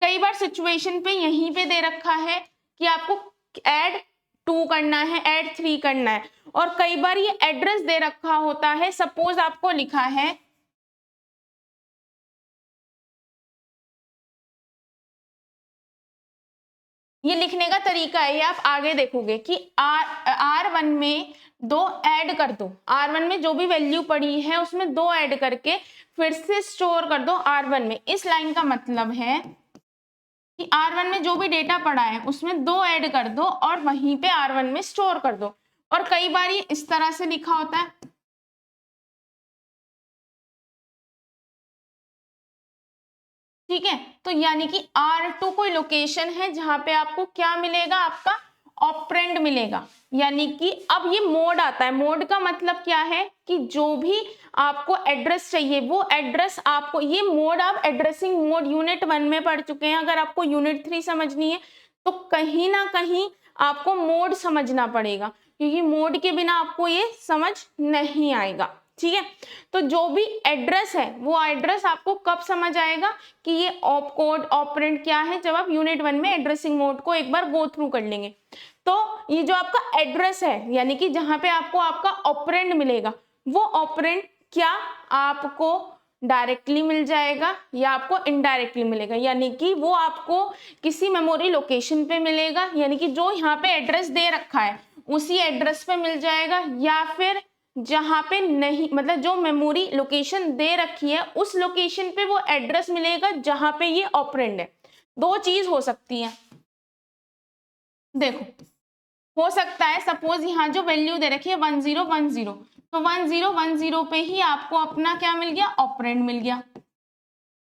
कई बार सिचुएशन पे यहीं पे दे रखा है कि आपको ऐड 2 करना है, ऐड 3 करना है, और कई बार ये एड्रेस दे रखा होता है। सपोज आपको लिखा है ये लिखने का तरीका है, ये आप आगे देखोगे कि R1 में 2 ऐड कर दो, R1 में जो भी वैल्यू पड़ी है उसमें 2 ऐड करके फिर से स्टोर कर दो R1 में। इस लाइन का मतलब है कि R1 में जो भी डेटा पड़ा है उसमें 2 ऐड कर दो और वहीं पे R1 में स्टोर कर दो। और कई बार ये इस तरह से लिखा होता है, ठीक है। तो यानी कि R2 कोई लोकेशन है जहां पे आपको क्या मिलेगा, आपका ऑपरेंड मिलेगा। यानी कि अब ये मोड आता है, मोड का मतलब क्या है कि जो भी आपको एड्रेस चाहिए वो एड्रेस आपको, ये मोड आप एड्रेसिंग मोड यूनिट 1 में पढ़ चुके हैं। अगर आपको यूनिट 3 समझनी है तो कहीं ना कहीं आपको मोड समझना पड़ेगा, क्योंकि मोड के बिना आपको ये समझ नहीं आएगा, ठीक है। तो जो भी एड्रेस है वो एड्रेस आपको कब समझ आएगा कि ये ऑप कोड ऑपरेंड क्या है, जब आप यूनिट 1 में एड्रेसिंग मोड को एक बार गो थ्रू कर लेंगे। तो ये जो आपका एड्रेस है यानी कि जहां पे आपको आपका ऑपरेंड मिलेगा, वो ऑपरेंड क्या आपको डायरेक्टली मिल जाएगा या आपको इनडायरेक्टली मिलेगा, यानी कि वो आपको किसी मेमोरी लोकेशन पे मिलेगा, यानी कि जो यहाँ पे एड्रेस दे रखा है उसी एड्रेस पे मिल जाएगा, या फिर जहां पे नहीं, मतलब जो मेमोरी लोकेशन दे रखी है उस लोकेशन पे वो एड्रेस मिलेगा जहां पे ये ऑपरेंड है। 2 चीज हो सकती है। देखो हो सकता है सपोज यहाँ जो वैल्यू दे रखी है 1010, तो 1010 पे ही आपको अपना क्या मिल गया, ऑपरेंड मिल गया।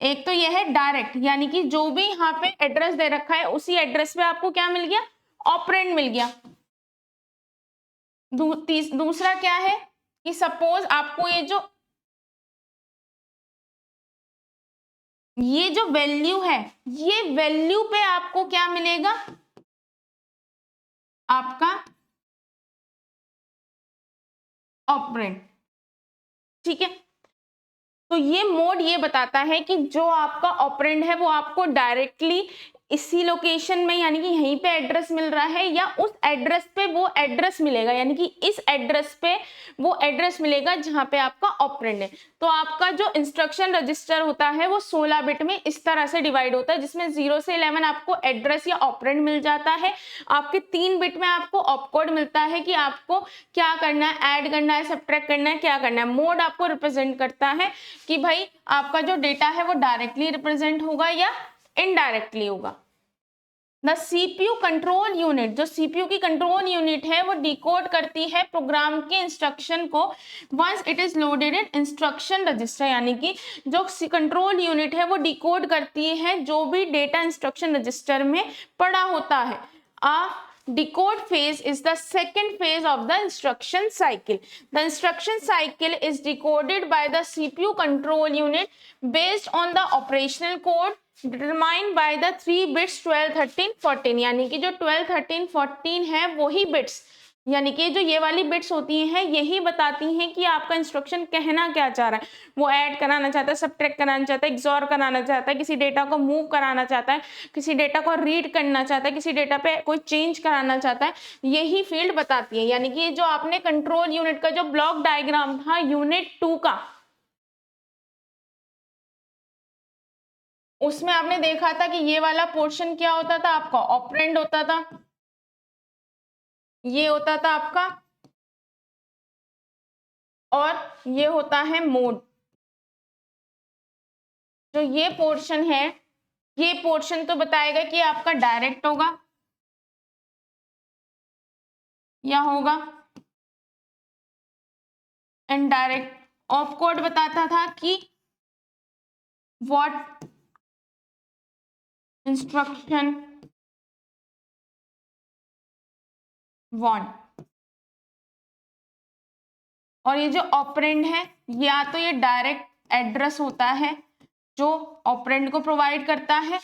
एक तो यह है डायरेक्ट, यानी कि जो भी यहाँ पे एड्रेस दे रखा है उसी एड्रेस पे आपको क्या मिल गया, ऑपरेंड मिल गया। दूसरा क्या है कि सपोज आपको ये जो वैल्यू है, ये वैल्यू पे आपको क्या मिलेगा, आपका ऑपरेंड, ठीक है। तो ये मोड ये बताता है कि जो आपका ऑपरेंड है वो आपको डायरेक्टली इसी लोकेशन में, यानी कि यहीं पे एड्रेस मिल रहा है, या उस एड्रेस पे वो एड्रेस मिलेगा, यानी कि इस एड्रेस पे वो एड्रेस मिलेगा जहां पे आपका ऑपरेंड है। तो आपका जो इंस्ट्रक्शन रजिस्टर होता है वो 16 बिट में इस तरह से डिवाइड होता है, जिसमें 0 से 11 आपको एड्रेस या ऑपरेंड मिल जाता है। आपके 3 बिट में आपको ऑपकोड मिलता है कि आपको क्या करना है, ऐड करना है, सब्ट्रैक्ट करना है, क्या करना है। मोड आपको रिप्रेजेंट करता है कि भाई आपका जो डेटा है वो डायरेक्टली रिप्रेजेंट होगा या इनडायरेक्टली होगा। द सीपीयू कंट्रोल यूनिट, जो सीपीयू की कंट्रोल यूनिट है वो डिकोड करती है प्रोग्राम के इंस्ट्रक्शन को once it is loaded in instruction register, यानी कि जो कंट्रोल यूनिट है वो डिकोड करती है जो भी डेटा इंस्ट्रक्शन रजिस्टर में पड़ा होता है। Decode phase is the second phase of the instruction cycle. The instruction cycle is decoded by the CPU control unit based on the operational code determined by the 3 bits 12, 13, 14, यानी कि जो 12, 13, 14 है वही bits, यानी कि जो ये वाली बिट्स होती हैं यही बताती हैं कि आपका इंस्ट्रक्शन कहना क्या चाह रहा है। वो ऐड कराना चाहता है, सबट्रैक्ट कराना चाहता है, एक्सॉर कराना चाहता है, किसी डेटा को मूव कराना चाहता है, किसी डेटा को रीड करना चाहता है, किसी डेटा पे कोई चेंज कराना चाहता है, यही फील्ड बताती है। यानी कि जो आपने कंट्रोल यूनिट का जो ब्लॉक डायग्राम था यूनिट 2 का, उसमें आपने देखा था कि ये वाला पोर्शन क्या होता था, आपका ऑपरेंड होता था, ये होता था आपका, और ये होता है मोड। जो ये पोर्शन है, ये पोर्शन तो बताएगा कि आपका डायरेक्ट होगा या होगा इनडायरेक्ट। ऑफ कोड बताता था कि व्हाट इंस्ट्रक्शन वांट, और ये जो ऑपरेंड है या तो ये डायरेक्ट एड्रेस होता है जो ऑपरेंड को प्रोवाइड करता है,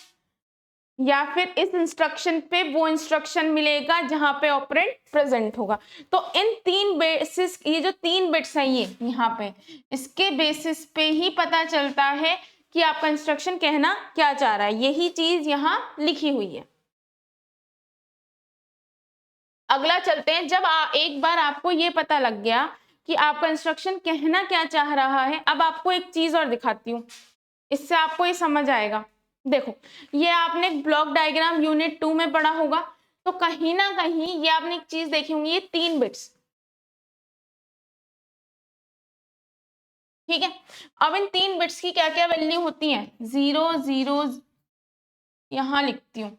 या फिर इस इंस्ट्रक्शन पे वो इंस्ट्रक्शन मिलेगा जहां पे ऑपरेंड प्रेजेंट होगा। तो इन तीन बेसिस, ये जो 3 बिट्स हैं ये यहाँ पे, इसके बेसिस पे ही पता चलता है कि आपका इंस्ट्रक्शन कहना क्या चाह रहा है। यही चीज यहाँ लिखी हुई है। अगला चलते हैं। जब एक बार आपको ये पता लग गया कि आपका इंस्ट्रक्शन कहना क्या चाह रहा है, अब आपको एक चीज और दिखाती हूँ, इससे आपको ये समझ आएगा। देखो, ये आपने ब्लॉक डायग्राम यूनिट 2 में पढ़ा होगा, तो कहीं ना कहीं ये आपने एक चीज देखी होंगी, ये 3 बिट्स, ठीक है। अब इन 3 बिट्स की क्या क्या वैल्यू होती है, 0 0, यहां लिखती हूँ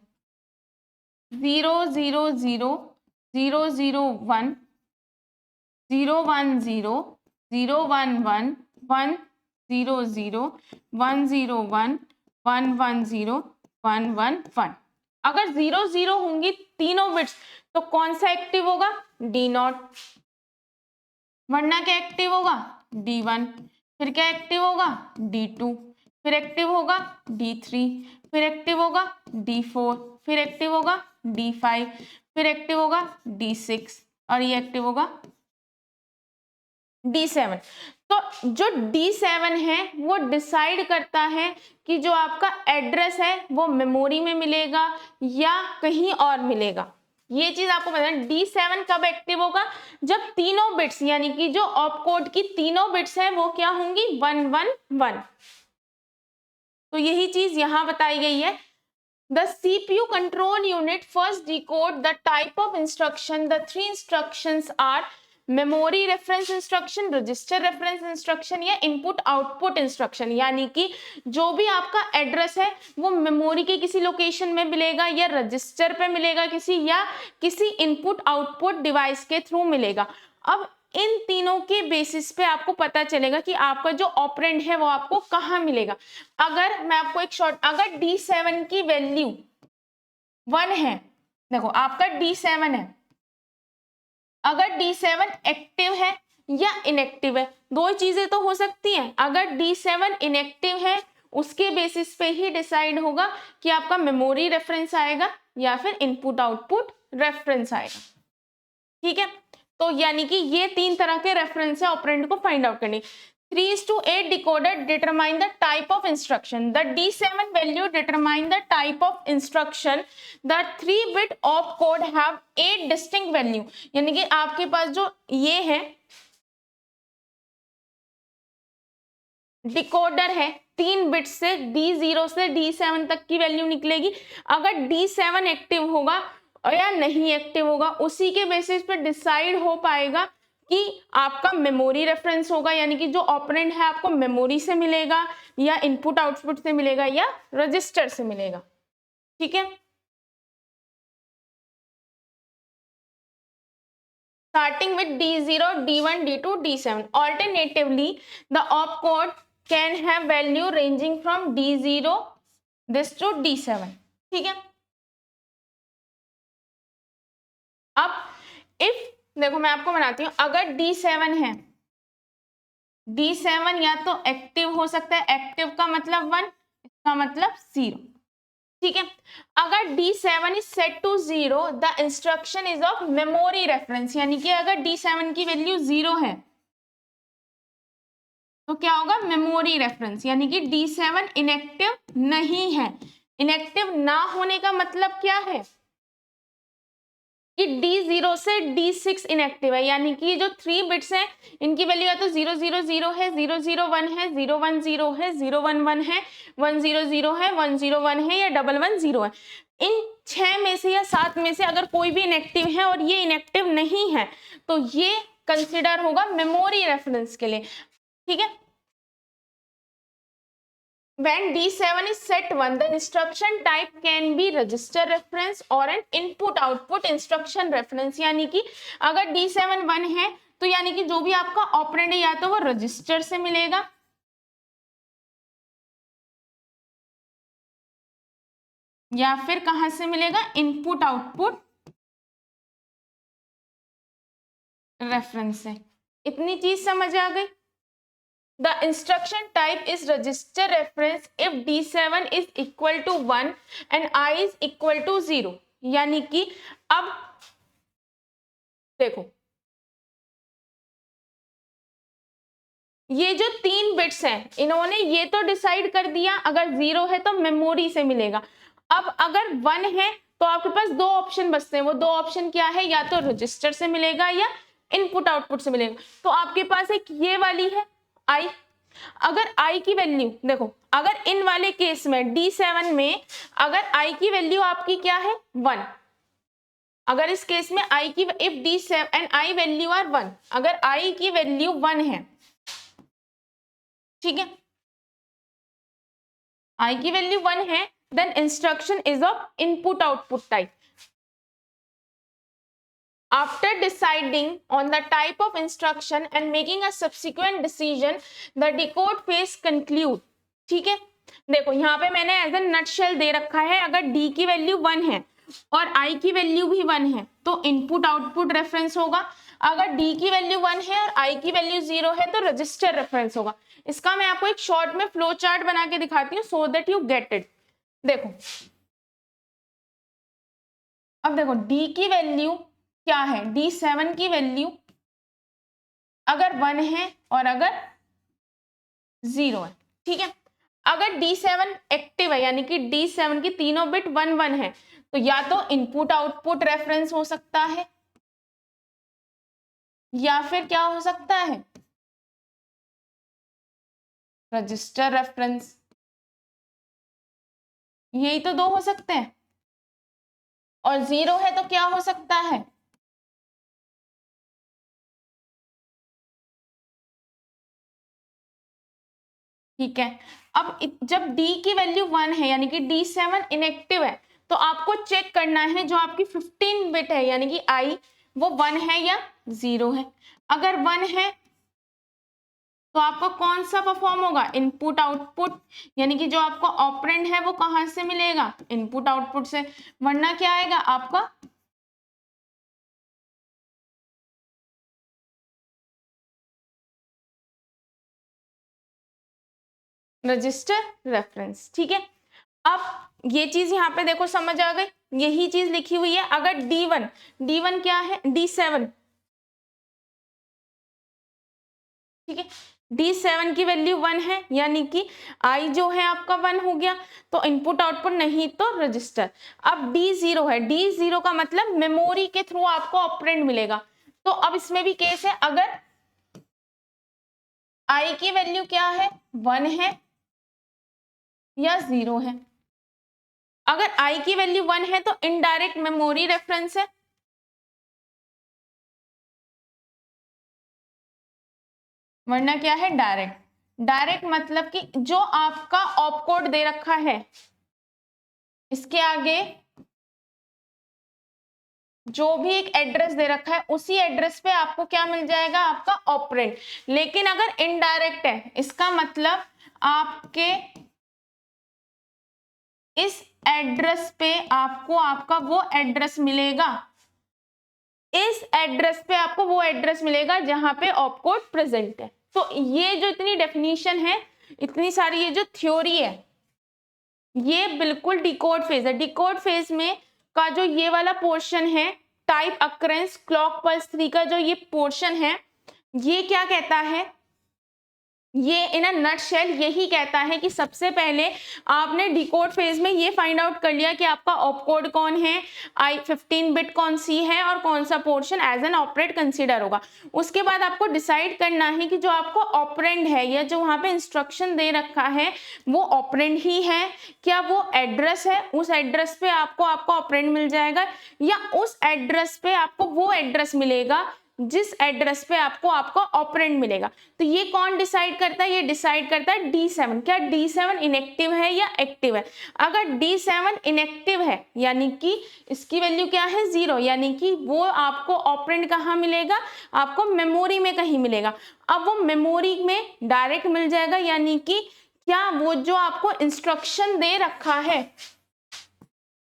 0 0 0 0 0 1 0 1 0 0 1 1 1 0 0 1 0 1 1 1 0 1 1 1। अगर 0 0 होंगी तीनों बिट्स तो कौन सा एक्टिव होगा, डी नॉट, वरना क्या एक्टिव होगा, D1, फिर क्या एक्टिव होगा, D2, फिर एक्टिव होगा D3, फिर एक्टिव होगा D4, फिर एक्टिव होगा D5, फिर एक्टिव होगा D6, और ये एक्टिव होगा D7। तो जो D7 है वो डिसाइड करता है कि जो आपका एड्रेस है वो मेमोरी में मिलेगा या कहीं और मिलेगा। ये चीज आपको पता है। D7 कब एक्टिव होगा, जब तीनों बिट्स, यानी कि जो ऑपकोड की तीनों बिट्स हैं वो क्या होंगी, 1 1 1। तो यही चीज यहां बताई गई है। The CPU control unit first decode the type of instruction. The 3 instructions are memory reference instruction, register reference instruction या इनपुट आउटपुट इंस्ट्रक्शन। यानी कि जो भी आपका एड्रेस है वो मेमोरी के किसी लोकेशन में मिलेगा या रजिस्टर पे मिलेगा किसी, या किसी इनपुट आउटपुट डिवाइस के थ्रू मिलेगा। अब इन तीनों के बेसिस पे आपको पता चलेगा कि आपका जो ऑपरेंड है वो आपको कहाँ मिलेगा। अगर मैं आपको एक शॉर्ट, अगर D7 की वैल्यू 1 है, देखो आपका D7 है, अगर D7 एक्टिव है या इनएक्टिव है, दो चीजें तो हो सकती हैं। अगर D7 इनएक्टिव है उसके बेसिस पे ही डिसाइड होगा कि आपका मेमोरी रेफरेंस आएगा या फिर इनपुट आउटपुट रेफरेंस आएगा, ठीक है। तो यानी कि ये 3 तरह के रेफरेंस है ऑपरेंड को फाइंड आउट करने। 3:8 decoder determine the type of instruction. The D7 value determine the type of instruction. The 3-bit opcode have 8 distinct value. यानी कि आपके पास जो ये है डिकोडर है, 3 बिट से D0 से D7 तक की वैल्यू निकलेगी। अगर D7 एक्टिव होगा या नहीं एक्टिव होगा उसी के बेसिस पे डिसाइड हो पाएगा कि आपका मेमोरी रेफरेंस होगा, यानी कि जो ऑपरेंड है आपको मेमोरी से मिलेगा या इनपुट आउटपुट से मिलेगा या रजिस्टर से मिलेगा, ठीक है। starting with D0, D1, D2, D7. Alternatively, the opcode can have value ranging from D0 this to D7. ठीक है। अब if देखो मैं आपको बनाती हूं, अगर D7 है, D7 या तो एक्टिव हो सकता है, एक्टिव का मतलब 1, इसका मतलब 0। ठीक है। अगर D7 is set to 0, the instruction is of memory reference, यानी कि अगर D7 की वैल्यू 0 है तो क्या होगा, मेमोरी रेफरेंस, यानी कि D7 इनएक्टिव नहीं है। इनएक्टिव ना होने का मतलब क्या है कि D0 से D6 इनएक्टिव है, यानी कि जो 3 बिट्स हैं इनकी वैल्यू या तो 000 है, 001 है, 010 है, 011 है, 100 है, 101 है या 111 है। इन 6 में से या 7 में से अगर कोई भी इनएक्टिव है और ये इनएक्टिव नहीं है तो ये कंसिडर होगा मेमोरी रेफरेंस के लिए। ठीक है। When D7 is set 1, the instruction type can be register reference or an input output instruction reference, यानी कि अगर D7 1 है तो यानी कि जो भी आपका ऑपरेंड है या तो वो रजिस्टर से मिलेगा या फिर कहां से मिलेगा, इनपुट आउटपुट रेफरेंस से। इतनी चीज समझ आ गई। The instruction type is register reference if D7 is equal to 1 and I is equal to 0, यानी कि अब देखो ये जो 3 बिट्स हैं इन्होंने ये तो डिसाइड कर दिया अगर 0 है तो मेमोरी से मिलेगा। अब अगर 1 है तो आपके पास 2 ऑप्शन बचते हैं, वो 2 ऑप्शन क्या है, या तो रजिस्टर से मिलेगा या इनपुट आउटपुट से मिलेगा। तो आपके पास एक ये वाली है आई। अगर आई की वैल्यू देखो, अगर इन वाले केस में D7 में अगर आई की वैल्यू आपकी क्या है 1, अगर इस केस में आई की if D7 and I value are 1, अगर आई की वैल्यू 1 है, ठीक है, आई की वैल्यू 1 है, then instruction is of input output type. After deciding on the type of instruction and making a subsequent decision, the decode phase conclude। ठीक है। देखो यहाँ पे मैंने एज ए नटशेल दे रखा है, अगर D की वैल्यू 1 है और I की वैल्यू भी 1 है तो इनपुट आउटपुट रेफरेंस होगा। अगर D की वैल्यू 1 है और I की वैल्यू 0 है तो रजिस्टर रेफरेंस होगा। इसका मैं आपको एक शॉर्ट में फ्लो चार्ट बना के दिखाती हूँ so that you get it. देखो अब देखो D की वैल्यू क्या है, D7 की वैल्यू अगर 1 है और अगर 0 है, ठीक है। अगर D7 एक्टिव है यानी कि D7 की तीनों बिट 1 1 है तो या तो इनपुट आउटपुट रेफरेंस हो सकता है या फिर क्या हो सकता है, रजिस्टर रेफरेंस। यही तो 2 हो सकते हैं। और 0 है तो क्या हो सकता है, ठीक है। अब जब D की वैल्यू 1 है यानी कि D7 इनएक्टिव है तो आपको चेक करना है जो आपकी 15 बिट है यानी कि I वो 1 है या 0 है। अगर 1 है तो आपको कौन सा परफॉर्म होगा, इनपुट आउटपुट, यानी कि जो आपका ऑपरेंड है वो कहां से मिलेगा, इनपुट आउटपुट से, वरना क्या आएगा आपका रजिस्टर रेफरेंस। ठीक है। अब ये चीज यहाँ पे देखो समझ आ गई, यही चीज लिखी हुई है। अगर D1 क्या है, D7, ठीक है, D7 की वैल्यू 1 है यानी कि I जो है आपका 1 हो गया तो इनपुट आउटपुट नहीं तो रजिस्टर। अब D0 है, D0 का मतलब मेमोरी के थ्रू आपको ऑपरेंड मिलेगा। तो अब इसमें भी केस है, अगर I की वैल्यू क्या है 1 है या 0 है। अगर I की वैल्यू 1 है तो इनडायरेक्ट मेमोरी रेफरेंस है, वरना क्या है डायरेक्ट। डायरेक्ट मतलब कि जो आपका ऑपकोड दे रखा है इसके आगे जो भी एक एड्रेस दे रखा है उसी एड्रेस पे आपको क्या मिल जाएगा, आपका ऑपरेंड। लेकिन अगर इनडायरेक्ट है, इसका मतलब आपके इस एड्रेस पे आपको आपका वो एड्रेस मिलेगा, इस एड्रेस पे आपको वो एड्रेस मिलेगा जहां पे ऑपकोड प्रेजेंट है। तो ये जो इतनी डेफिनेशन है, इतनी सारी ये जो थ्योरी है, ये बिल्कुल डिकोड फेज है। डिकोड फेज में का जो ये वाला पोर्शन है, टाइप अक्रेंस क्लॉक पल्स 3 का जो ये पोर्शन है, ये क्या कहता है, ये इन अ नटशेल यही कहता है कि सबसे पहले आपने डिकोड फेज में ये फाइंड आउट कर लिया कि आपका ऑपकोड कौन है, i15 बिट कौन सी है और कौन सा portion as an operate consider होगा। उसके बाद आपको डिसाइड करना है कि जो आपको ऑपरेंड है या जो वहां पे इंस्ट्रक्शन दे रखा है वो ऑपरेंड ही है, क्या वो एड्रेस है, उस एड्रेस पे आपको आपका ऑपरेंड मिल जाएगा, या उस एड्रेस पे आपको वो एड्रेस मिलेगा जिस एड्रेस पे आपको आपका ऑपरेंड मिलेगा। तो ये कौन डिसाइड करता है, ये डिसाइड करता है D7, क्या D7 इनएक्टिव है या एक्टिव है। अगर D7 इनएक्टिव है यानी कि इसकी वैल्यू क्या है 0, यानी कि वो आपको ऑपरेंड कहाँ मिलेगा, आपको मेमोरी में कहीं मिलेगा। अब वो मेमोरी में डायरेक्ट मिल जाएगा, यानी कि क्या वो जो आपको इंस्ट्रक्शन दे रखा है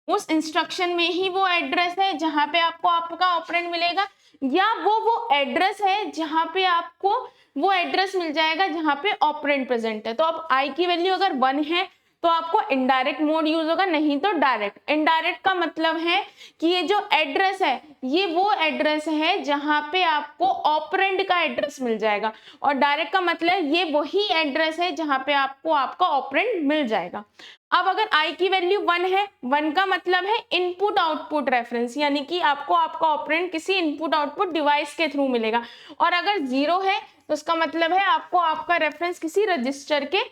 उस इंस्ट्रक्शन में ही वो एड्रेस है जहां पे आपको आपका ऑपरेंड मिलेगा, या वो एड्रेस है जहां पे आपको वो एड्रेस मिल जाएगा जहां पे ऑपरेंड प्रेजेंट है। तो अब i की वैल्यू अगर 1 है तो आपको इनडायरेक्ट मोड यूज होगा, नहीं तो डायरेक्ट। इनडायरेक्ट का मतलब है कि ये जो एड्रेस है ये वो एड्रेस है जहां पे आपको ऑपरेंड का एड्रेस मिल जाएगा, और डायरेक्ट का मतलब ये वही एड्रेस है जहां पे आपको आपका ऑपरेंड मिल जाएगा। अब अगर i की वैल्यू 1 है, 1 का मतलब है इनपुट आउटपुट रेफरेंस, यानी कि आपको आपका ऑपरेंड किसी इनपुट आउटपुट डिवाइस के थ्रू मिलेगा, और अगर 0 है तो उसका मतलब है आपको आपका रेफरेंस किसी रजिस्टर के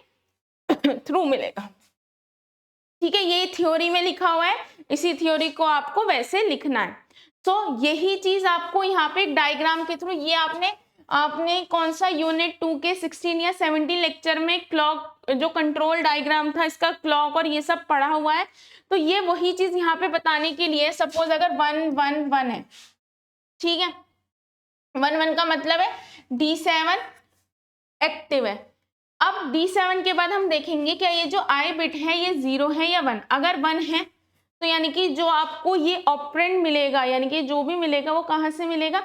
थ्रू मिलेगा। ठीक है, ये थ्योरी में लिखा हुआ है, इसी थ्योरी को आपको वैसे लिखना है। तो यही चीज आपको यहाँ पे एक डायग्राम के थ्रू, ये आपने कौन सा यूनिट 2 के 16 या 17 लेक्चर में क्लॉक जो कंट्रोल डायग्राम था इसका क्लॉक और ये सब पढ़ा हुआ है। तो ये वही चीज यहाँ पे बताने के लिए, सपोज अगर 1 1 1 है, ठीक है, 1 1 का मतलब है D7 एक्टिव है। अब D7 के बाद हम देखेंगे क्या ये जो I बिट है ये 0 है या 1। अगर 1 है तो यानी कि जो आपको ये ऑपरेंड मिलेगा, यानी कि जो भी मिलेगा वो कहाँ से मिलेगा,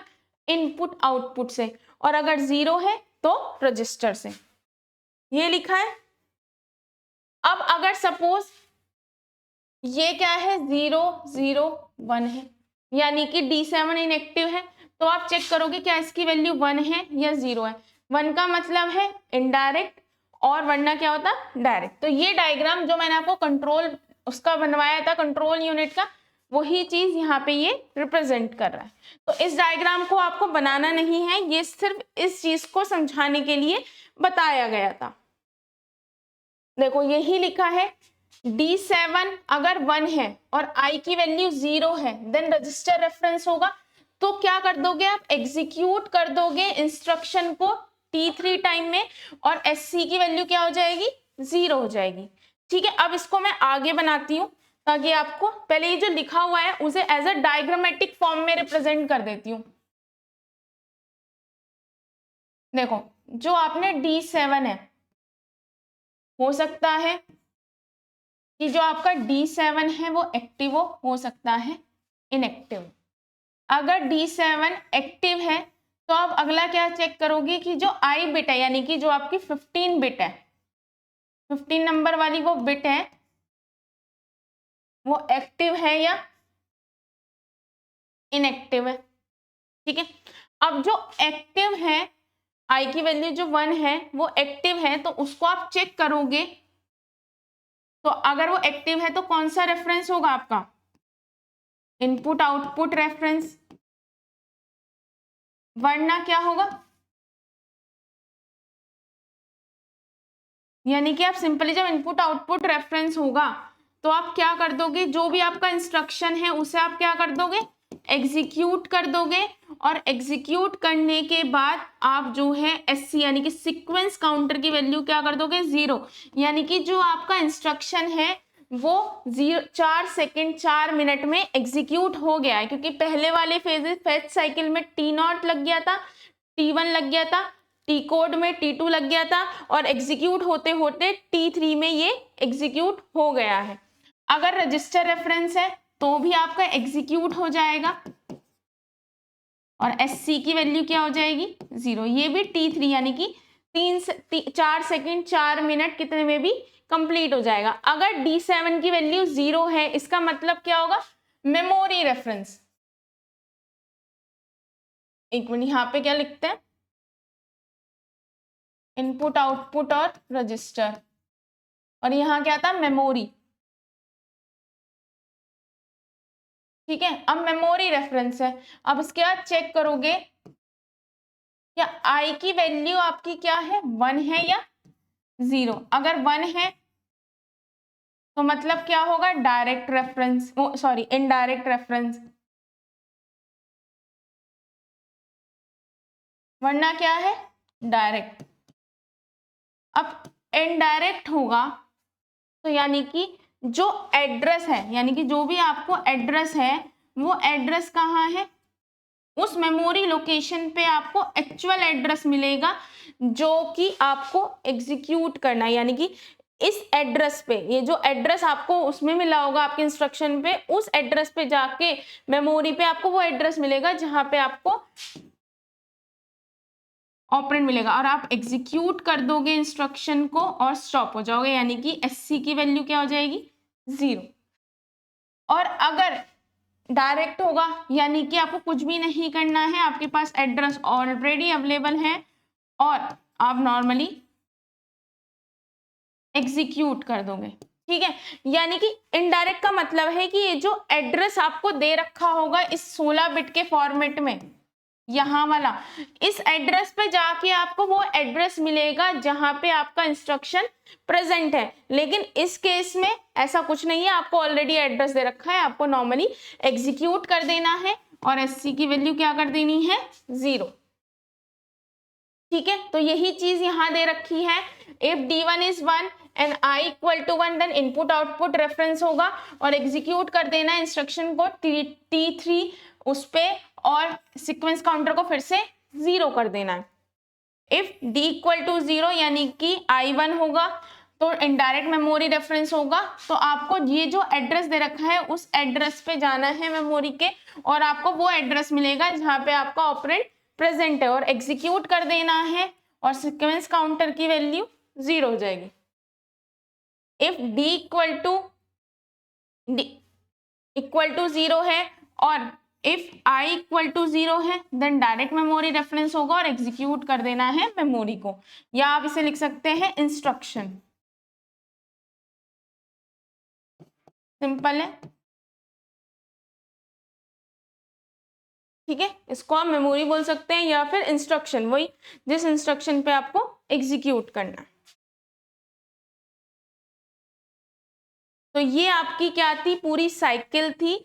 इनपुट आउटपुट से, और अगर 0 है तो रजिस्टर से, ये लिखा है। अब अगर सपोज ये क्या है 0 0 1 है, यानी कि D7 इनएक्टिव है, तो आप चेक करोगे क्या इसकी वैल्यू 1 है या 0 है। 1 का मतलब है इनडायरेक्ट और वरना क्या होता डायरेक्ट। तो ये डायग्राम जो मैंने आपको कंट्रोल उसका बनवाया था, कंट्रोल यूनिट का, वही चीज यहाँ पे ये रिप्रेजेंट कर रहा है। तो इस डायग्राम को आपको बनाना नहीं है, ये सिर्फ इस चीज को समझाने के लिए बताया गया था। देखो यही लिखा है D7 अगर 1 है और I की वैल्यू 0 है देन रजिस्टर रेफरेंस होगा। तो क्या कर दोगे आप, एग्जीक्यूट कर दोगे इंस्ट्रक्शन को T3 टाइम में, और SC की वैल्यू क्या हो जाएगी 0 हो जाएगी। ठीक है, अब इसको मैं आगे बनाती हूँ ताकि आपको पहले ये जो लिखा हुआ है उसे एज अ डायग्रामेटिक फॉर्म में रिप्रेजेंट कर देती हूँ। देखो जो आपने D7 है, हो सकता है कि जो आपका D7 है वो एक्टिव हो सकता है इनएक्टिव। अगर D7 एक्टिव है तो आप अगला क्या चेक करोगे कि जो I बिट है, यानी कि जो आपकी 15 बिट है, 15 नंबर वाली वो बिट है, वो एक्टिव है या इनएक्टिव है। ठीक है, अब जो एक्टिव है, I की वैल्यू जो 1 है वो एक्टिव है, तो उसको आप चेक करोगे। तो अगर वो एक्टिव है तो कौन सा रेफरेंस होगा आपका, इनपुट आउटपुट रेफरेंस, वरना क्या होगा, यानी कि आप सिंपली जब इनपुट आउटपुट रेफरेंस होगा तो आप क्या कर दोगे, जो भी आपका इंस्ट्रक्शन है उसे आप क्या कर दोगे, एग्जीक्यूट कर दोगे, और एग्जीक्यूट करने के बाद आप जो है SC यानी कि सीक्वेंस काउंटर की वैल्यू क्या कर दोगे 0, यानी कि जो आपका इंस्ट्रक्शन है वो 4 सेकेंड 4 मिनट में एग्जीक्यूट हो गया है, क्योंकि पहले वाले फेज साइकिल में T0 लग गया था, T1 लग गया था, T कोड में T2 लग गया था, और एग्जीक्यूट होते होते T3 में ये एग्जीक्यूट हो गया है। अगर रजिस्टर रेफरेंस है तो भी आपका एग्जीक्यूट हो जाएगा, और SC की वैल्यू क्या हो जाएगी 0। ये भी T3 यानी कि 4 सेकेंड 4 मिनट कितने में भी कंप्लीट हो जाएगा। अगर D7 की वैल्यू 0 है, इसका मतलब क्या होगा, मेमोरी रेफरेंस। एक मिनट, यहाँ पे क्या लिखते हैं, इनपुट आउटपुट और रजिस्टर, और यहाँ क्या था, मेमोरी। ठीक है, अब मेमोरी रेफरेंस है। अब इसके बाद चेक करोगे क्या I की वैल्यू आपकी क्या है, 1 है या 0। अगर 1 है तो मतलब क्या होगा, direct reference, sorry indirect reference, वरना क्या है, डायरेक्ट। अब इनडायरेक्ट होगा तो यानी कि जो एड्रेस है, यानी कि जो भी आपको एड्रेस है, वो एड्रेस कहाँ है, उस मेमोरी लोकेशन पे आपको एक्चुअल एड्रेस मिलेगा जो कि आपको एग्जीक्यूट करना है। यानी कि इस एड्रेस पे, ये जो एड्रेस आपको उसमें मिला होगा आपके इंस्ट्रक्शन पे, उस एड्रेस पे जाके मेमोरी पे आपको वो एड्रेस मिलेगा जहां पे आपको ऑपरेंड मिलेगा, और आप एग्जीक्यूट कर दोगे इंस्ट्रक्शन को और स्टॉप हो जाओगे, यानी कि SC की वैल्यू क्या हो जाएगी, 0। और अगर डायरेक्ट होगा यानी कि आपको कुछ भी नहीं करना है, आपके पास एड्रेस ऑलरेडी अवेलेबल है और आप नॉर्मली एग्जीक्यूट कर दोगे। ठीक है, यानी कि इनडायरेक्ट का मतलब है कि ये जो एड्रेस आपको दे रखा होगा इस 16 बिट के फॉर्मेट में, यहाँ वाला, इस एड्रेस पे जाके आपको वो एड्रेस मिलेगा जहां पे आपका इंस्ट्रक्शन प्रेजेंट है। लेकिन इस केस में ऐसा कुछ नहीं है, आपको ऑलरेडी एड्रेस दे रखा है, आपको नॉर्मली एग्जीक्यूट कर देना है और SC की वैल्यू क्या कर देनी है, 0। ठीक है, तो यही चीज यहाँ दे रखी है। इफ D1 is 1 and I equal to 1 then input output reference होगा और एग्जीक्यूट कर देना इंस्ट्रक्शन को T3 उस पे, और सीक्वेंस काउंटर को फिर से 0 कर देना है। इफ D इक्वल टू 0 यानी कि I1 होगा तो इनडायरेक्ट मेमोरी रेफरेंस होगा, तो आपको ये जो एड्रेस दे रखा है उस एड्रेस पे जाना है मेमोरी के, और आपको वो एड्रेस मिलेगा जहां पे आपका ऑपरेंड प्रेजेंट है, और एग्जीक्यूट कर देना है और सीक्वेंस काउंटर की वैल्यू 0 हो जाएगी। इफ D इक्वल टू 0 है और इफ I इक्वल टू 0 है देन डायरेक्ट मेमोरी रेफरेंस होगा और एग्जीक्यूट कर देना है मेमोरी को, या आप इसे लिख सकते हैं इंस्ट्रक्शन। सिंपल है, ठीक है, इसको आप मेमोरी बोल सकते हैं या फिर इंस्ट्रक्शन, वही जिस इंस्ट्रक्शन पे आपको एग्जीक्यूट करना है। तो ये आपकी क्या थी, पूरी साइकिल थी।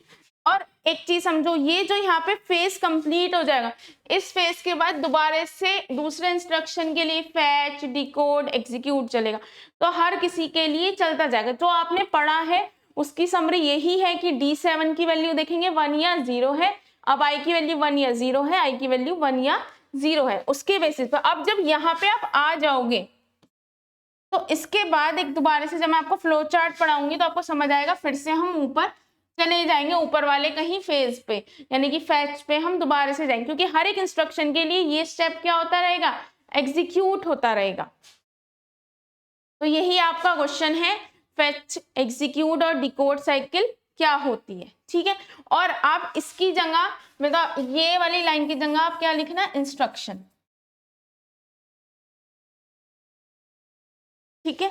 और एक चीज समझो, ये जो यहाँ पे फेज कंप्लीट हो जाएगा, इस फेज के बाद दोबारा से दूसरे इंस्ट्रक्शन के लिए फैच डिकोड एग्जीक्यूट चलेगा, तो हर किसी के लिए चलता जाएगा। जो आपने पढ़ा है उसकी समरी यही है कि D7 की वैल्यू देखेंगे 1 या 0 है, अब I की वैल्यू 1 या 0 है, I की वैल्यू 1 या 0 है, उसके बेसिस पर। अब जब यहाँ पे आप आ जाओगे तो इसके बाद एक दोबारा से जब मैं आपको फ्लो चार्ट पढ़ाऊंगी तो आपको समझ आएगा, फिर से हम ऊपर चले जाएंगे, ऊपर वाले कहीं फेज पे, यानी कि फैच पे हम दोबारा से जाएंगे, क्योंकि हर एक इंस्ट्रक्शन के लिए ये स्टेप क्या होता रहेगा, एग्जीक्यूट होता रहेगा। तो यही आपका क्वेश्चन है, फैच एग्जीक्यूट और डिकोड साइकिल क्या होती है। ठीक है, और आप इसकी जगह मतलब ये वाली लाइन की जगह आप क्या लिखना, इंस्ट्रक्शन। ठीक है,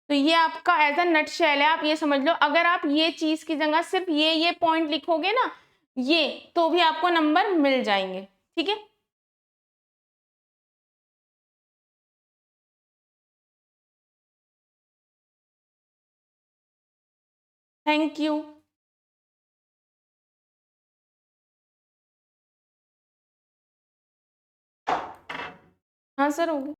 तो ये आपका एज अ नट शेल है, आप ये समझ लो। अगर आप ये चीज की जगह सिर्फ ये पॉइंट लिखोगे ना, ये तो भी आपको नंबर मिल जाएंगे। ठीक है, थैंक यू। हाँ सर, हो गया।